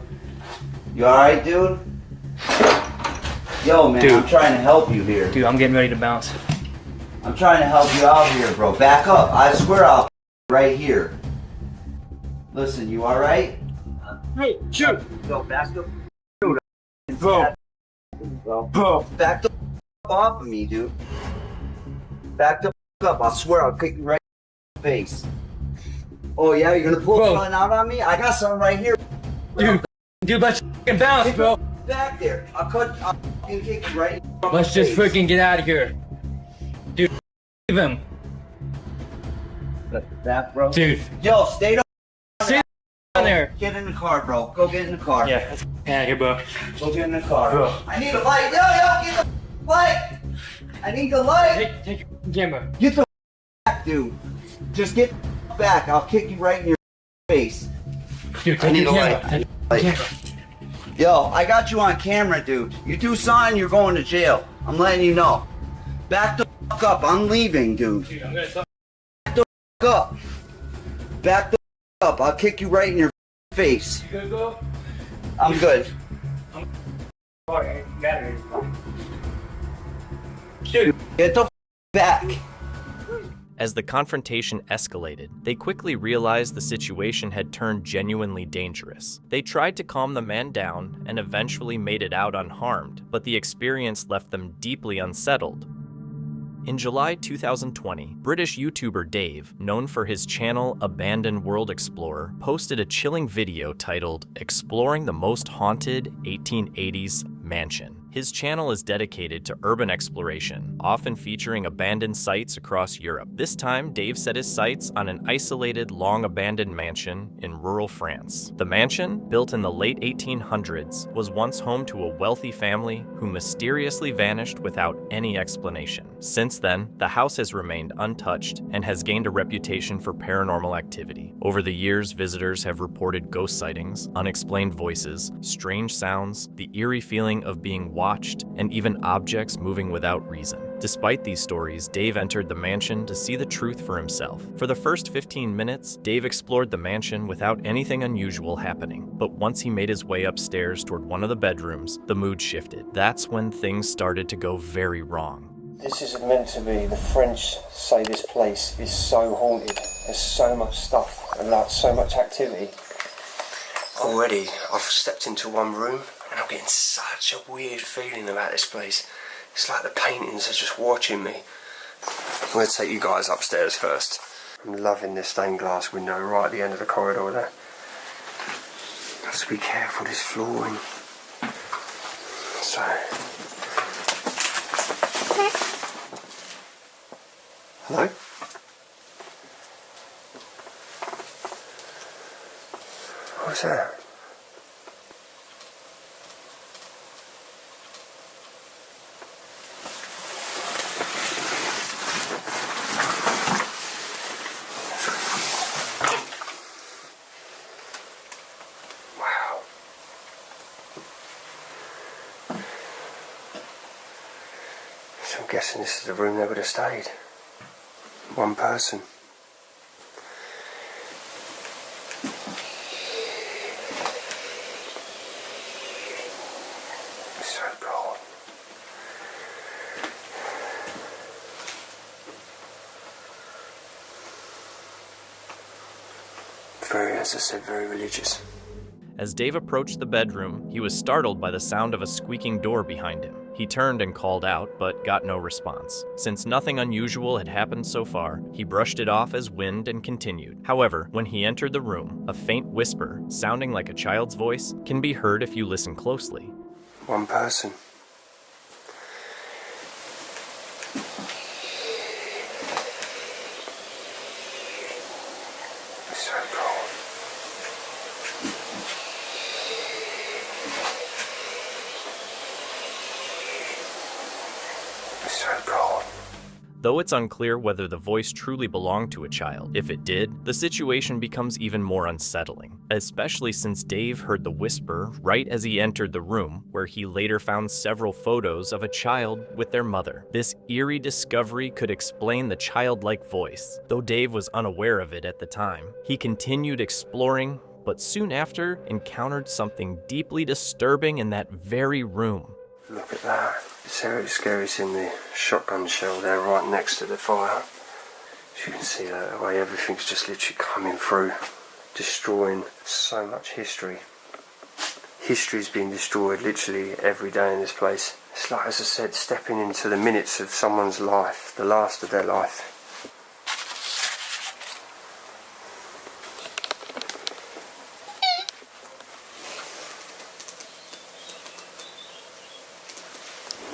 Speaker 3: You alright, dude? Yo, man,
Speaker 14: Dude.
Speaker 3: I'm trying to help you here.
Speaker 14: Dude, I'm getting ready to bounce.
Speaker 3: I'm trying to help you out here, bro. Back up. I swear I'll right here. Listen, you alright?
Speaker 14: Hey, shoot!
Speaker 3: Go, back the
Speaker 14: Bro.
Speaker 3: Bro. Back the off of me, dude. Back the up. I swear I'll kick you right in the face. Oh, yeah? You're gonna pull something out on me? I got something right here.
Speaker 14: Dude, let's fucking bounce, bro.
Speaker 3: Back there. I'll fucking kick you right in the
Speaker 14: Let's just
Speaker 3: face.
Speaker 14: freaking get out of here. Dude, leave him.
Speaker 3: Back, bro.
Speaker 14: Dude.
Speaker 3: Yo, stay down.
Speaker 14: Stay down there.
Speaker 3: Get in the car, bro. Go get in the car.
Speaker 14: Yeah, let's get out of here, bro.
Speaker 3: Go get in the car.
Speaker 14: Bro.
Speaker 3: I need a light. Yo, get the light. I need the light.
Speaker 14: Take your camera.
Speaker 3: Get the back, dude. Just get back. I'll kick you right in your face.
Speaker 14: Dude,
Speaker 3: I
Speaker 14: take
Speaker 3: need
Speaker 14: your
Speaker 3: a
Speaker 14: camera.
Speaker 3: light.
Speaker 14: Take your camera.
Speaker 3: Yo, I got you on camera, dude. You do something, you're going to jail. I'm letting you know. Back the fuck up. I'm leaving, dude.
Speaker 14: Dude, I'm gonna stop.
Speaker 3: Back the fuck up. Back the fuck up. I'll kick you right in your face.
Speaker 14: You good, bro?
Speaker 3: I'm good.
Speaker 14: Alright, you got it.
Speaker 3: Dude, get the back.
Speaker 4: As the confrontation escalated, they quickly realized the situation had turned genuinely dangerous. They tried to calm the man down and eventually made it out unharmed, but the experience left them deeply unsettled. In July 2020, British YouTuber Dave, known for his channel Abandoned World Explorer, posted a chilling video titled Exploring the Most Haunted 1880s Mansion. His channel is dedicated to urban exploration, often featuring abandoned sites across Europe. This time, Dave set his sights on an isolated, long-abandoned mansion in rural France. The mansion, built in the late 1800s, was once home to a wealthy family who mysteriously vanished without any explanation. Since then, the house has remained untouched and has gained a reputation for paranormal activity. Over the years, visitors have reported ghost sightings, unexplained voices, strange sounds, the eerie feeling of being watched, and even objects moving without reason. Despite these stories, Dave entered the mansion to see the truth for himself. For the first 15 minutes, Dave explored the mansion without anything unusual happening. But once he made his way upstairs toward one of the bedrooms, the mood shifted. That's when things started to go very wrong.
Speaker 1: This isn't meant to be. The French say this place is so haunted. There's so much stuff and like so much activity. Already, I've stepped into one room and I'm getting such a weird feeling about this place. It's like the paintings are just watching me. I'm going to take you guys upstairs first. I'm loving this stained glass window right at the end of the corridor there. Have to be careful, this flooring. So... Hello? What's that? Wow. So I'm guessing this is the room they would have stayed. One person. So cold. very, as I said, very religious.
Speaker 4: As Dave approached the bedroom, he was startled by the sound of a squeaking door behind him. He turned and called out, but got no response. Since nothing unusual had happened so far, he brushed it off as wind and continued. However, when he entered the room, a faint whisper, sounding like a child's voice, can be heard if you listen closely.
Speaker 1: One person. It's so cold. It's so cold.
Speaker 4: Though it's unclear whether the voice truly belonged to a child, if it did, the situation becomes even more unsettling, especially since Dave heard the whisper right as he entered the room, where he later found several photos of a child with their mother. This eerie discovery could explain the childlike voice. Though Dave was unaware of it at the time, he continued exploring, but soon after encountered something deeply disturbing in that very room.
Speaker 1: Look at that. It's scary seeing the shotgun shell there right next to the fire. As you can see that the way everything's just literally coming through, destroying so much history. History's being destroyed literally every day in this place. It's like, as I said, stepping into the minutes of someone's life, the last of their life.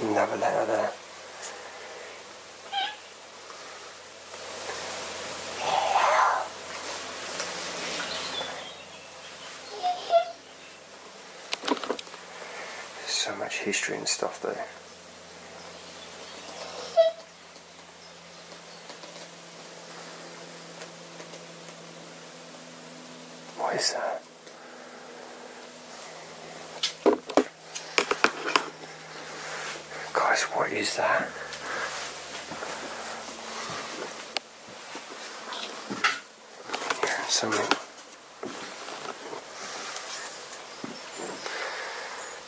Speaker 1: Another letter there. There's so much history and stuff there. What is that? Guys, what is that? Something.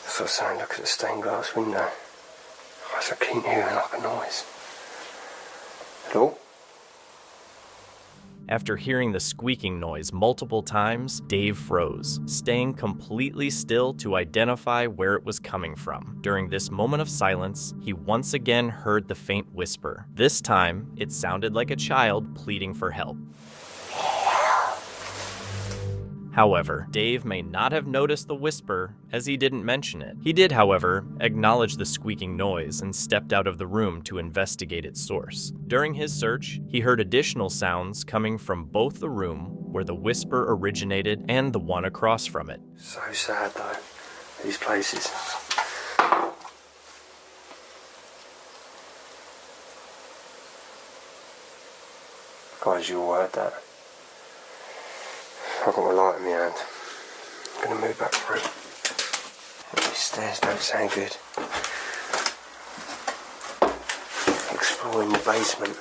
Speaker 1: That's what I was saying, look at the stained glass window. Guys, I keep hearing like a noise. Hello?
Speaker 4: After hearing the squeaking noise multiple times, Dave froze, staying completely still to identify where it was coming from. During this moment of silence, he once again heard the faint whisper. This time, it sounded like a child pleading for help. However, Dave may not have noticed the whisper, as he didn't mention it. He did, however, acknowledge the squeaking noise and stepped out of the room to investigate its source. During his search, he heard additional sounds coming from both the room where the whisper originated and the one across from it.
Speaker 1: So sad though, these places. Guys, you all heard that. I've got my light in my hand. I'm going to move back through. These stairs don't sound good. Exploring the basement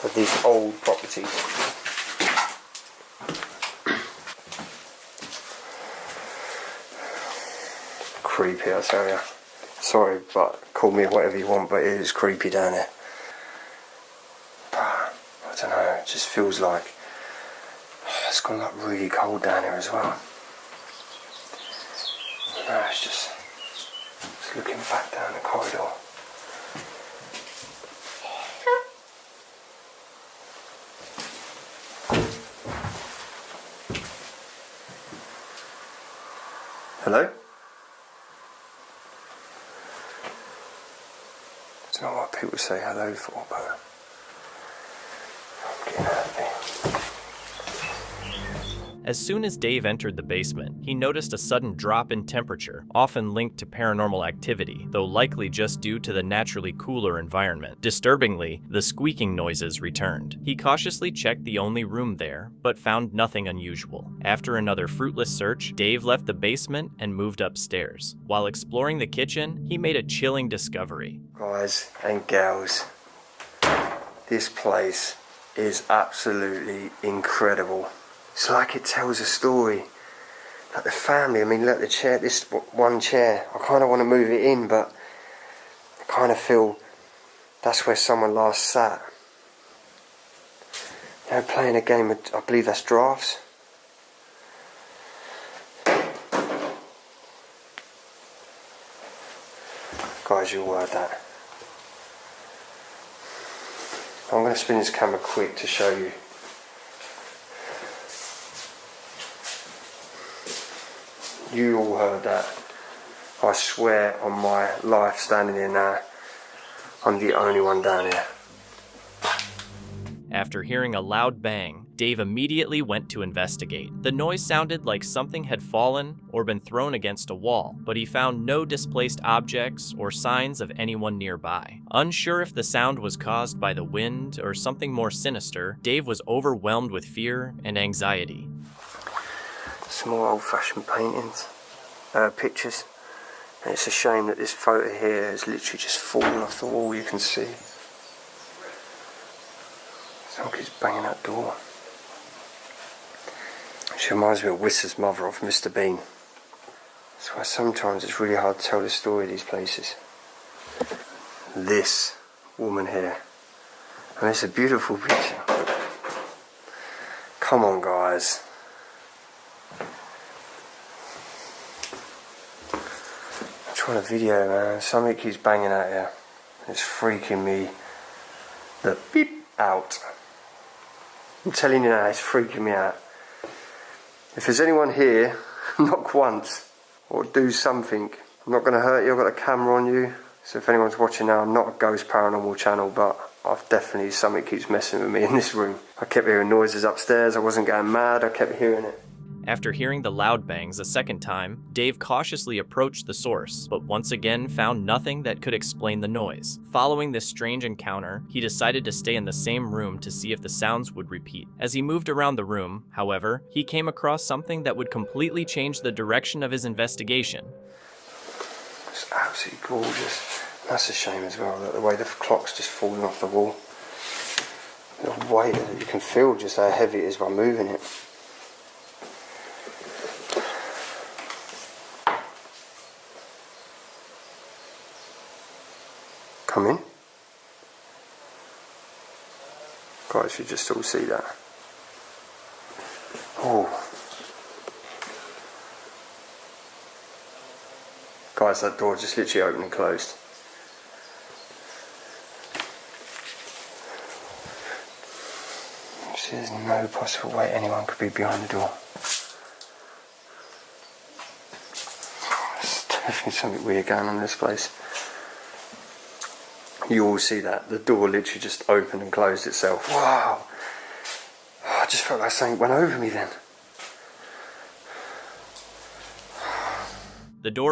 Speaker 1: of these old properties. Creepy, I tell you. Sorry, but call me whatever you want, but it is creepy down there. I don't know, it just feels like it's gone like really cold down here as well. No, it's just looking back down the corridor. Hello? I don't know what people say hello for, but I'm getting out of here.
Speaker 4: As soon as Dave entered the basement, he noticed a sudden drop in temperature, often linked to paranormal activity, though likely just due to the naturally cooler environment. Disturbingly, the squeaking noises returned. He cautiously checked the only room there, but found nothing unusual. After another fruitless search, Dave left the basement and moved upstairs. While exploring the kitchen, he made a chilling discovery.
Speaker 1: Guys and gals, this place is absolutely incredible. It's like it tells a story. Like the family, I mean, look, the chair, this one chair, I kind of want to move it in, but I kind of feel that's where someone last sat. They're playing a game of, I believe that's drafts. Guys, you all heard that. I'm going to spin this camera quick to show you. You all heard that. I swear on my life standing here now, I'm the only one down here.
Speaker 4: After hearing a loud bang, Dave immediately went to investigate. The noise sounded like something had fallen or been thrown against a wall, but he found no displaced objects or signs of anyone nearby. Unsure if the sound was caused by the wind or something more sinister, Dave was overwhelmed with fear and anxiety.
Speaker 1: Some more old-fashioned paintings, pictures. And it's a shame that this photo here has literally just fallen off the wall, you can see. Someone keeps banging that door. She reminds me of Whistler's mother off Mr. Bean. That's why sometimes it's really hard to tell the story of these places. This woman here. And it's a beautiful picture. Come on, guys. I'm trying to video, man. Something keeps banging out here. It's freaking me the beep out. I'm telling you now, it's freaking me out. If there's anyone here, knock once or do something. I'm not going to hurt you, I've got a camera on you. So if anyone's watching now, I'm not a ghost paranormal channel, but I've definitely, something keeps messing with me in this room. I kept hearing noises upstairs, I wasn't going mad, I kept hearing it.
Speaker 4: After hearing the loud bangs a second time, Dave cautiously approached the source, but once again found nothing that could explain the noise. Following this strange encounter, he decided to stay in the same room to see if the sounds would repeat. As he moved around the room, however, he came across something that would completely change the direction of his investigation.
Speaker 1: It's absolutely gorgeous. That's a shame as well, that the way the clock's just falling off the wall. The weight that you can feel just how heavy it is by moving it. Come in. Guys, you just all see that. Oh. Guys, that door just literally opened and closed. See, there's no possible way anyone could be behind the door. There's definitely something weird going on in this place. You all see that. The door literally just opened and closed itself. Wow. Oh, I just felt like something went over me then.
Speaker 4: The door